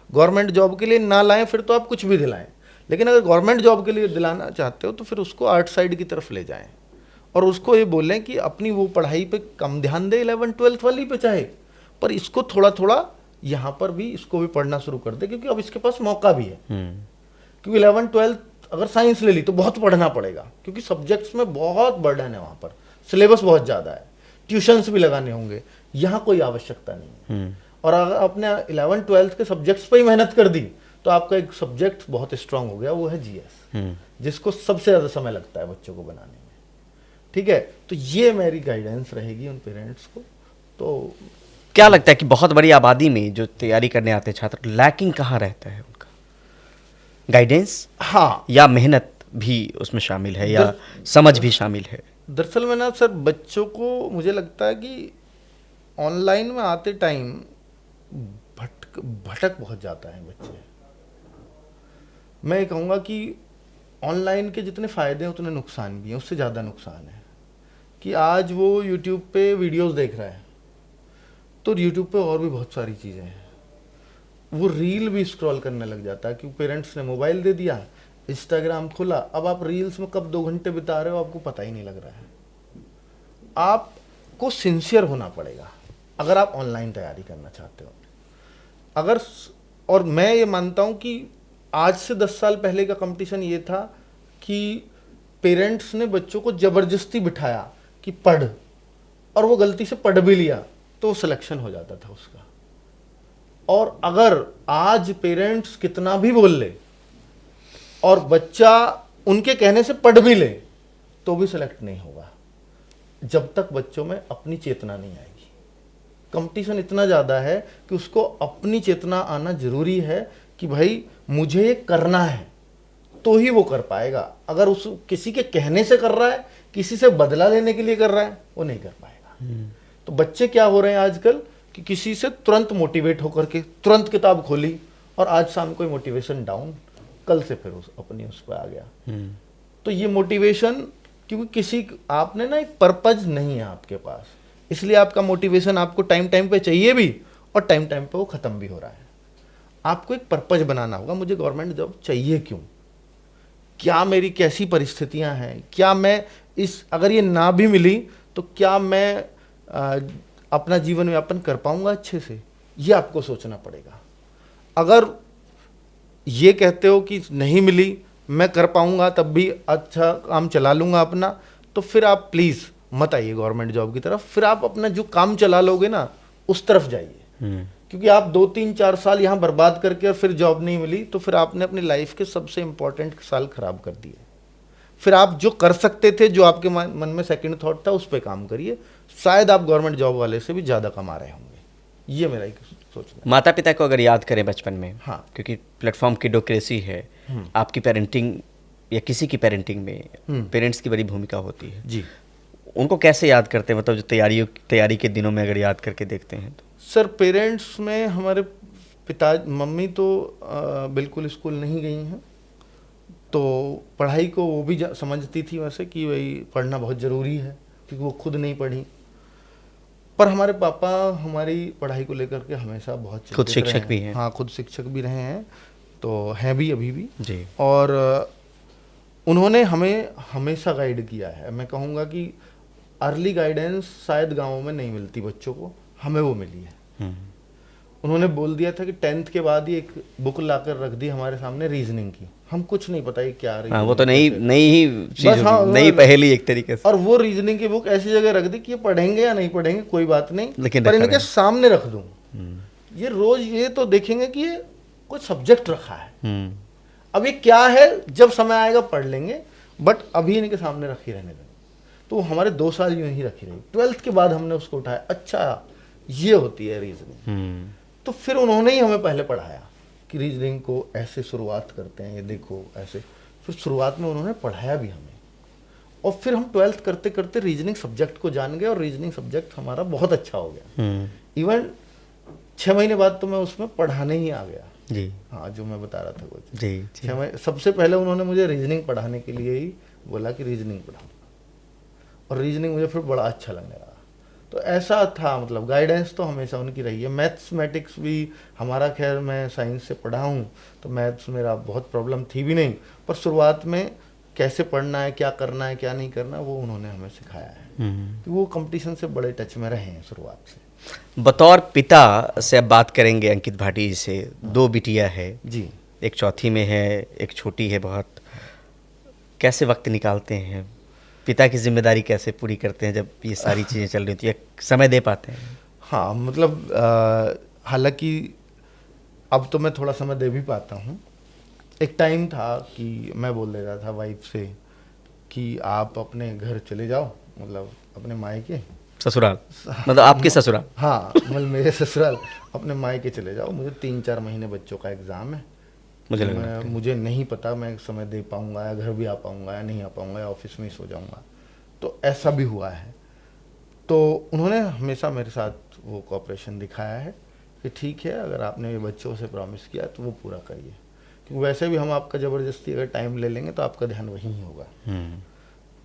गवर्नमेंट जॉब के लिए ना लाएं, फिर तो आप कुछ भी दिलाएं, लेकिन अगर गवर्नमेंट जॉब के लिए दिलाना चाहते हो तो फिर उसको आर्ट साइड की तरफ ले जाएं, और उसको ये बोलें कि अपनी वो पढ़ाई पे कम ध्यान दे 11th 12th वाली पे चाहे, पर इसको थोड़ा थोड़ा यहाँ पर भी इसको भी पढ़ना शुरू कर दे, क्योंकि अब इसके पास मौका भी है। क्योंकि 11th 12th अगर साइंस ले ली तो बहुत पढ़ना पड़ेगा, क्योंकि सब्जेक्ट्स में बहुत बर्डन है, वहाँ पर सिलेबस बहुत ज़्यादा है, ट्यूशन्स भी लगाने होंगे, यहाँ कोई आवश्यकता नहीं है। और अगर आपने 11th 12th के सब्जेक्ट्स पर ही मेहनत कर दी तो आपका एक सब्जेक्ट बहुत स्ट्रांग हो गया, वो है जीएस, जिसको सबसे ज़्यादा समय लगता है बच्चों को बनाने में। ठीक है, तो ये मेरी गाइडेंस रहेगी उन पेरेंट्स को। तो क्या लगता है कि बहुत बड़ी आबादी में जो तैयारी करने आते हैं छात्र, लैकिंग कहाँ रहता है उनका? गाइडेंस, हाँ, या मेहनत भी उसमें शामिल है, या समझ भी शामिल है? दरअसल में ना सर, बच्चों को मुझे लगता है कि ऑनलाइन में आते टाइम भटक बहुत जाता है बच्चे। मैं ये कहूँगा कि ऑनलाइन के जितने फ़ायदे हैं उतने नुकसान भी हैं, उससे ज़्यादा नुकसान है कि आज वो यूट्यूब पे वीडियोस देख रहा है तो यूट्यूब पे और भी बहुत सारी चीज़ें हैं, वो रील भी स्क्रॉल करने लग जाता है, क्योंकि पेरेंट्स ने मोबाइल दे दिया, इंस्टाग्राम खोला, अब आप रील्स में कब 2 घंटे बिता रहे हो आपको पता ही नहीं लग रहा है। आपको सिंसियर होना पड़ेगा अगर आप ऑनलाइन तैयारी करना चाहते हो। अगर और मैं ये मानता हूँ कि आज से 10 साल पहले का कंपटीशन ये था कि पेरेंट्स ने बच्चों को ज़बरदस्ती बिठाया कि पढ़, और वो गलती से पढ़ भी लिया तो सिलेक्शन हो जाता था उसका। और अगर आज पेरेंट्स कितना भी बोल ले और बच्चा उनके कहने से पढ़ भी ले तो भी सिलेक्ट नहीं होगा, जब तक बच्चों में अपनी चेतना नहीं आएगी। कंपटीशन इतना ज़्यादा है कि उसको अपनी चेतना आना जरूरी है कि भाई मुझे ये करना है, तो ही वो कर पाएगा। अगर उस किसी के कहने से कर रहा है, किसी से बदला लेने के लिए कर रहा है, वो नहीं कर पाएगा। तो बच्चे क्या हो रहे हैं आजकल कि किसी से तुरंत मोटिवेट होकर के तुरंत किताब खोली और आज शाम को मोटिवेशन डाउन, कल से फिर उस पर आ गया। तो ये मोटिवेशन, क्योंकि किसी आपने ना एक पर्पज नहीं है आपके पास, इसलिए आपका मोटिवेशन आपको टाइम टाइम पे चाहिए भी और टाइम टाइम पे वो ख़त्म भी हो रहा है। आपको एक पर्पज बनाना होगा, मुझे गवर्नमेंट जॉब चाहिए क्यों, क्या मेरी कैसी परिस्थितियां हैं, क्या मैं अगर ये ना भी मिली तो क्या मैं अपना जीवन यापन कर पाऊंगा अच्छे से, ये आपको सोचना पड़ेगा। अगर ये कहते हो कि नहीं मिली मैं कर पाऊंगा तब भी अच्छा काम चला लूंगा अपना, तो फिर आप प्लीज़ मत आइए गवर्नमेंट जॉब की तरफ। फिर आप अपना जो काम चला लोगे ना उस तरफ जाइए, क्योंकि आप 2, 3, 4 साल यहाँ बर्बाद करके और फिर जॉब नहीं मिली तो फिर आपने अपनी लाइफ के सबसे इंपॉर्टेंट साल खराब कर दिए। फिर आप जो कर सकते थे, जो आपके मन में सेकंड थॉट था, उस पर काम करिए, शायद आप गवर्नमेंट जॉब वाले से भी ज़्यादा कमा रहे होंगे। ये मेरा एक सोचना है। माता पिता को अगर याद करें बचपन में, हाँ, क्योंकि प्लेटफॉर्म किडोक्रेसी है, आपकी पेरेंटिंग या किसी की पेरेंटिंग में पेरेंट्स की बड़ी भूमिका होती है जी। उनको कैसे याद करते हैं, मतलब जो तैयारी के दिनों में अगर याद करके देखते हैं तो? सर, पेरेंट्स में हमारे मम्मी तो बिल्कुल स्कूल नहीं गई हैं, तो पढ़ाई को वो भी समझती थी वैसे कि भाई पढ़ना बहुत ज़रूरी है, क्योंकि वो खुद नहीं पढ़ी। पर हमारे पापा हमारी पढ़ाई को लेकर के हमेशा बहुत खुद शिक्षक भी हैं। हाँ, खुद शिक्षक भी रहे हैं, तो हैं भी अभी भी जी। और उन्होंने हमें हमेशा गाइड किया है। मैं कहूँगा कि अर्ली गाइडेंस शायद गाँव में नहीं मिलती बच्चों को, हमें वो मिली है। उन्होंने बोल दिया था कि 10th के बाद ही एक बुक लाकर रख दी हमारे सामने रीजनिंग की, हम कुछ नहीं पता ये क्या हाँ, वो तो नई चीज, हाँ, नई पहेली एक तरीके से। और वो रीजनिंग की बुक ऐसी जगह रख दी कि ये पढ़ेंगे या नहीं पढ़ेंगे कोई बात नहीं, लेकिन पर इनके सामने रख दूं, ये रोज ये तो देखेंगे कि ये कोई सब्जेक्ट रखा है। अब ये क्या है, जब समय आएगा पढ़ लेंगे, बट अभी इनके सामने रखी रहने देंगे। तो हमारे 2 साल यूं ही रखी रही। 12th के बाद हमने उसको उठाया, अच्छा ये होती है रीजनिंग। तो फिर उन्होंने ही हमें पहले पढ़ाया कि रीजनिंग को ऐसे शुरुआत करते हैं, ये देखो ऐसे। फिर शुरुआत में उन्होंने पढ़ाया भी हमें, और फिर हम 12th करते करते रीजनिंग सब्जेक्ट को जान गए और रीजनिंग सब्जेक्ट हमारा बहुत अच्छा हो गया। इवन 6 महीने बाद तो मैं उसमें पढ़ाने ही आ गया। जी हाँ, जो मैं बता रहा था वो जी, 6 महीने सबसे पहले उन्होंने मुझे रीजनिंग पढ़ाने के लिए ही बोला कि रीजनिंग पढ़ाओ, और रीजनिंग मुझे फिर बड़ा अच्छा लगने लगा। तो ऐसा था, मतलब गाइडेंस तो हमेशा उनकी रही है। मैथमेटिक्स भी हमारा, खैर मैं साइंस से पढ़ा हूँ तो मैथ्स मेरा बहुत प्रॉब्लम थी भी नहीं, पर शुरुआत में कैसे पढ़ना है, क्या करना है, क्या नहीं करना, वो उन्होंने हमें सिखाया है। तो वो कंपटीशन से बड़े टच में रहे हैं शुरुआत से। बतौर पिता से अब बात करेंगे अंकित भाटी जी से। 2 बिटिया है जी, एक चौथी में है, एक छोटी है बहुत। कैसे वक्त निकालते हैं, पिता की जिम्मेदारी कैसे पूरी करते हैं जब ये सारी चीज़ें चल रही होती है, समय दे पाते हैं? हाँ, मतलब हालांकि अब तो मैं थोड़ा समय दे भी पाता हूँ। एक टाइम था कि मैं बोल देता था वाइफ से कि आप अपने घर चले जाओ, मतलब अपने मायके, ससुराल, मतलब आपके ससुराल? हाँ, मतलब मेरे ससुराल, अपने मायके चले जाओ, मुझे 3-4 महीने बच्चों का एग्ज़ाम है, मुझे नहीं पता मैं समय दे पाऊंगा या घर भी आ पाऊंगा या नहीं आ पाऊंगा या ऑफिस में ही सो जाऊंगा। तो ऐसा भी हुआ है। तो उन्होंने हमेशा मेरे साथ वो कोऑपरेशन दिखाया है कि ठीक है, अगर आपने ये बच्चों से प्रॉमिस किया तो वो पूरा करिए, क्योंकि वैसे भी हम आपका ज़बरदस्ती अगर टाइम ले लेंगे तो आपका ध्यान वहीं ही होगा।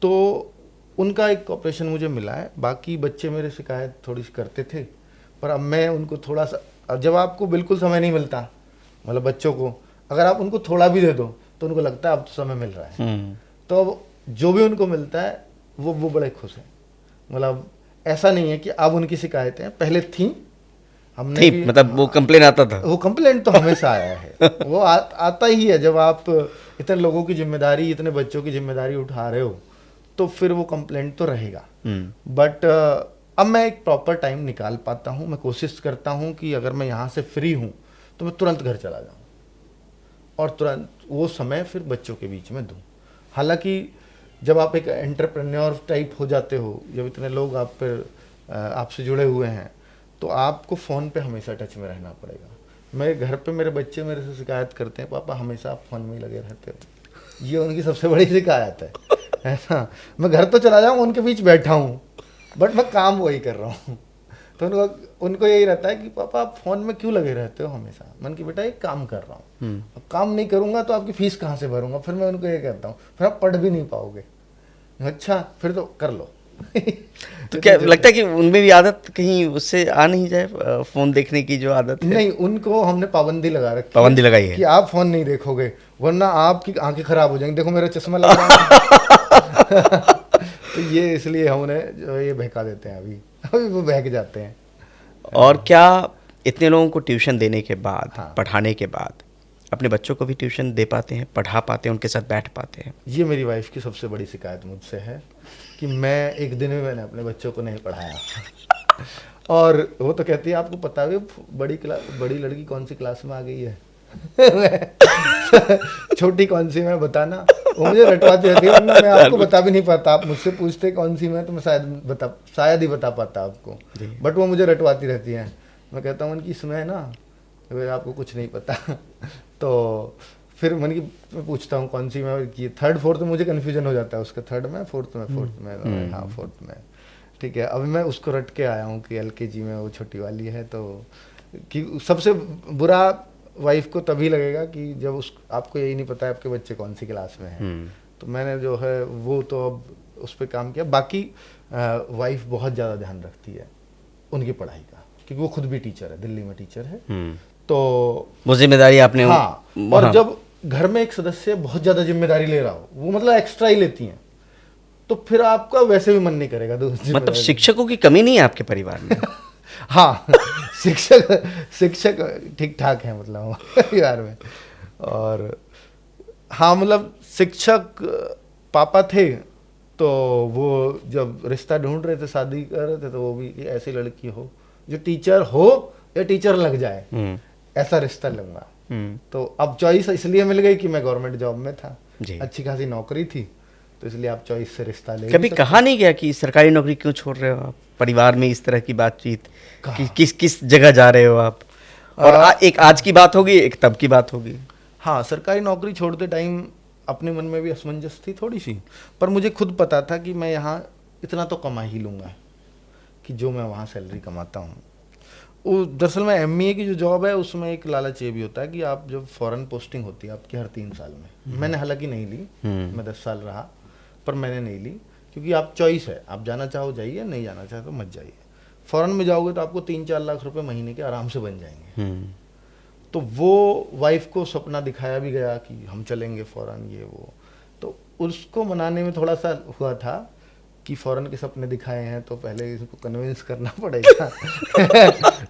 तो उनका एक कोऑपरेशन मुझे मिला है। बाकी बच्चे मेरे शिकायत थोड़ी सी करते थे, पर अब मैं उनको थोड़ा सा, जब आपको बिल्कुल समय नहीं मिलता मतलब बच्चों को अगर आप उनको थोड़ा भी दे दो तो उनको लगता है अब तो समय मिल रहा है, तो अब जो भी उनको मिलता है वो बड़े खुश हैं। मतलब ऐसा नहीं है कि अब उनकी शिकायतें पहले थी, हमने थी भी, मतलब वो कंप्लेन आता था। वो कंप्लेंट तो हमेशा आया है वो आता ही है। जब आप इतने लोगों की जिम्मेदारी, इतने बच्चों की जिम्मेदारी उठा रहे हो तो फिर वो कंप्लेंट तो रहेगा। बट अब मैं एक प्रॉपर टाइम निकाल पाता हूँ। मैं कोशिश करता हूँ कि अगर मैं यहाँ से फ्री हूँ तो मैं तुरंत घर चला जाऊँ और तुरंत वो समय फिर बच्चों के बीच में दूँ। हालांकि जब आप एक एंटरप्रेन्योर टाइप हो जाते हो, जब इतने लोग आप पर आपसे जुड़े हुए हैं, तो आपको फ़ोन पे हमेशा टच में रहना पड़ेगा। मेरे घर पे मेरे बच्चे मेरे से शिकायत करते हैं, पापा हमेशा आप फ़ोन में ही लगे रहते हो। ये उनकी सबसे बड़ी शिकायत है ना। मैं घर तो चला जाऊँ, उनके बीच बैठा हूँ, बट मैं काम वही कर रहा हूँ। तो उनको यही रहता है कि पापा आप फ़ोन में क्यों लगे रहते हो हमेशा। मन की बेटा एक काम कर रहा हूँ, अब काम नहीं करूँगा तो आपकी फ़ीस कहाँ से भरूँगा। फिर मैं उनको ये कहता हूँ फिर आप पढ़ भी नहीं पाओगे। अच्छा फिर तो कर लो। तो क्या लगता है कि उनमें भी आदत कहीं उससे आ नहीं जाए, फोन देखने की जो आदत है? नहीं, उनको हमने पाबंदी लगा रखी पाबंदी लगाई है कि आप फोन नहीं देखोगे वरना आपकी आंखें खराब हो जाएंगी। देखो मेरा चश्मा लग रहा है। तो ये इसलिए हमने जो ये बहका देते हैं, अभी वो बहक जाते हैं। और क्या इतने लोगों को ट्यूशन देने के बाद, हाँ। पढ़ाने के बाद अपने बच्चों को भी ट्यूशन दे पाते हैं, पढ़ा पाते हैं, उनके साथ बैठ पाते हैं? ये मेरी वाइफ की सबसे बड़ी शिकायत मुझसे है कि मैं एक दिन में मैंने अपने बच्चों को नहीं पढ़ाया। और वो तो कहती है आपको पता है बड़ी लड़की कौन सी क्लास में आ गई है। छोटी कौन सी मैं बताना, वो मुझे रटवाती रहती है, वरना मैं आपको बता भी नहीं पाता। आप मुझसे पूछते कौन सी मैं, तो मैं शायद ही बता पाता आपको, बट वो मुझे रटवाती रहती है। मैं कहता हूँ उनकी इसमें है ना, आपको कुछ नहीं पता। तो फिर मैं पूछता हूँ कौन सी में, कि थर्ड फोर्थ में मुझे कन्फ्यूजन हो जाता है उसका, थर्ड में फोर्थ में हाँ फोर्थ में। ठीक है, अभी मैं उसको रट के आया हूँ कि LKG में वो छोटी वाली है। तो कि सबसे बुरा वाइफ को तभी लगेगा कि जब आपको यही नहीं पता है आपके बच्चे कौन सी क्लास में हैं। तो मैंने जो है वो तो अब उस पर काम किया। बाकी वाइफ बहुत ज़्यादा ध्यान रखती है उनकी पढ़ाई का, क्योंकि वो खुद भी टीचर है, दिल्ली में टीचर है। तो वो जिम्मेदारी आपने, हाँ, और जब घर में एक सदस्य बहुत ज़्यादा जिम्मेदारी ले रहा हो, वो मतलब एक्स्ट्रा ही लेती हैं, तो फिर आपका वैसे भी मन नहीं करेगा। मतलब शिक्षकों की कमी नहीं है आपके परिवार में? हाँ, शिक्षक ठीक ठाक है मतलब हमारे परिवार में। और हाँ, मतलब शिक्षक पापा थे, तो वो जब रिश्ता ढूंढ रहे थे, शादी कर रहे थे, तो वो भी कि ऐसी लड़की हो जो टीचर हो या टीचर लग जाए, ऐसा रिश्ता लूंगा। तो अब चॉइस इसलिए मिल गई कि मैं गवर्नमेंट जॉब में था, अच्छी खासी नौकरी थी, तो इसलिए आप चॉइस से रिश्ता ले। कभी कहा नहीं गया कि सरकारी नौकरी क्यों छोड़ रहे हो आप? परिवार में इस तरह की बातचीत कि किस जगह जा रहे हो आप? और एक आज की बात होगी, एक तब की बात होगी। हाँ, सरकारी नौकरी छोड़ते टाइम अपने मन में भी असमंजस थी थोड़ी सी, पर मुझे खुद पता था कि मैं यहाँ इतना तो कमा ही लूँगा कि जो मैं वहाँ सैलरी कमाता हूँ। वो दरअसल में MBA की जो जॉब है उसमें एक लालच ये भी होता है कि आप जब फॉरेन पोस्टिंग होती है आपकी हर 3 साल में, मैंने हालांकि नहीं ली, मैं 10 साल रहा, पर मैंने नहीं ली क्योंकि आप चॉइस है, आप जाना चाहो जाइए, नहीं जाना चाहे तो मत जाइए। फॉरेन में जाओगे तो आपको 3-4 लाख रुपए महीने के आराम से बन जाएंगे। तो वो वाइफ को सपना दिखाया भी गया कि हम चलेंगे फॉरेन, ये वो, तो उसको मनाने में थोड़ा सा हुआ था कि फॉरेन के सपने दिखाए हैं तो पहले इसको कन्विंस करना पड़ेगा।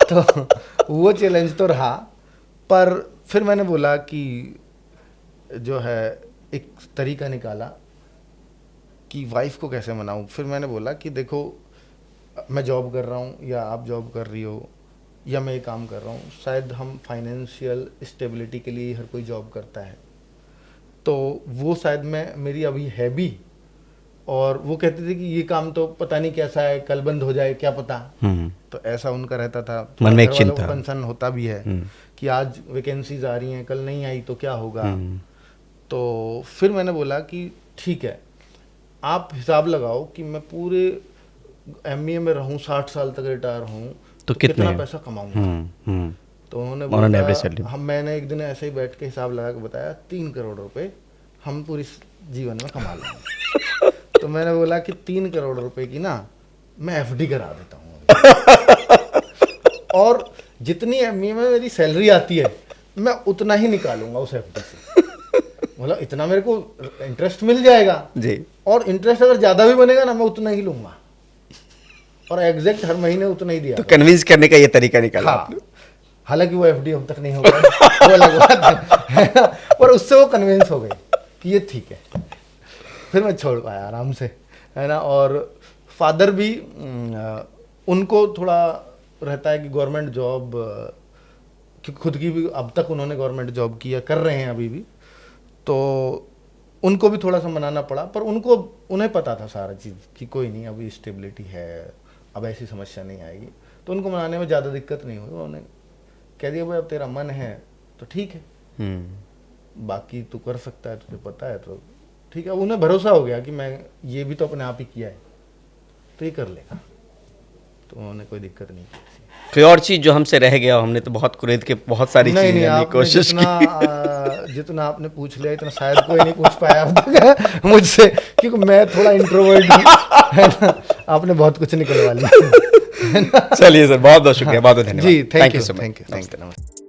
तो वो चैलेंज तो रहा, पर फिर मैंने बोला कि जो है एक तरीका निकाला कि वाइफ को कैसे मनाऊं। फिर मैंने बोला कि देखो मैं जॉब कर रहा हूं या आप जॉब कर रही हो या मैं ये काम कर रहा हूं, शायद हम फाइनेंशियल स्टेबिलिटी के लिए हर कोई जॉब करता है, तो वो शायद मेरी अभी है भी। और वो कहते थे कि ये काम तो पता नहीं कैसा है, कल बंद हो जाए क्या पता। तो ऐसा उनका रहता था, मन में एक चिंता, कंसर्न होता भी है कि आज वैकेंसीज आ रही हैं, कल नहीं आई तो क्या होगा। तो फिर मैंने बोला कि ठीक है, आप हिसाब लगाओ कि मैं पूरे MBA में रहूं, 60 साल तक रिटायर हूं, तो कितना पैसा कमाऊंगा। तो उन्होंने बोला, मैंने एक दिन ऐसे ही बैठ के हिसाब लगा के बताया 3 करोड़ रुपए हम पूरी जीवन में कमा लेंगे। तो मैंने बोला कि 3 करोड़ रुपए की ना मैं FD करा देता हूँ। और जितनी MBA में मेरी सैलरी आती है मैं उतना ही निकालूंगा उस एफडी से। मतलब इतना मेरे को इंटरेस्ट मिल जाएगा जी। और इंटरेस्ट अगर ज्यादा भी बनेगा ना, मैं उतना ही लूंगा और एग्जैक्ट हर महीने उतना ही दिया। तो कन्विंस करने का ये तरीका निकाला हाँ, आपने। हालांकि वो एफडी अब तक नहीं हो गया, वो अलग बात है ना? पर उससे वो कन्विंस हो गई कि ये ठीक है, फिर मैं छोड़ पाया आराम से, है ना। और फादर भी उनको थोड़ा रहता है कि गवर्नमेंट जॉब, क्योंकि खुद की भी अब तक उन्होंने गवर्नमेंट जॉब किया, कर रहे हैं अभी भी, तो उनको भी थोड़ा सा मनाना पड़ा। पर उन्हें पता था सारा चीज़ कि कोई नहीं, अभी स्टेबिलिटी है, अब ऐसी समस्या नहीं आएगी, तो उनको मनाने में ज़्यादा दिक्कत नहीं हुई। उन्होंने कह दिया भाई अब तेरा मन है तो ठीक है, बाकी तू कर सकता है, तुझे पता है तो ठीक है। उन्हें भरोसा हो गया कि मैं ये भी तो अपने आप ही किया है, तो ये कर लेगा, तो उन्होंने कोई दिक्कत नहीं की। कोई और चीज़ जो हमसे रह गया, हमने तो बहुत कुरेद के बहुत सारी नहीं चीजें आपने कोशिश की। जितना आपने पूछ लिया इतना शायद कोई नहीं पूछ पाया अब तक मुझसे, क्योंकि मैं थोड़ा इंट्रोवर्ट हूँ, है ना। आपने बहुत कुछ निकलवा लिया। चलिए सर, बहुत बहुत शुक्रिया, बहुत बहुत धन्यवाद। जी, thank you so much. Thank you. नमस्ते।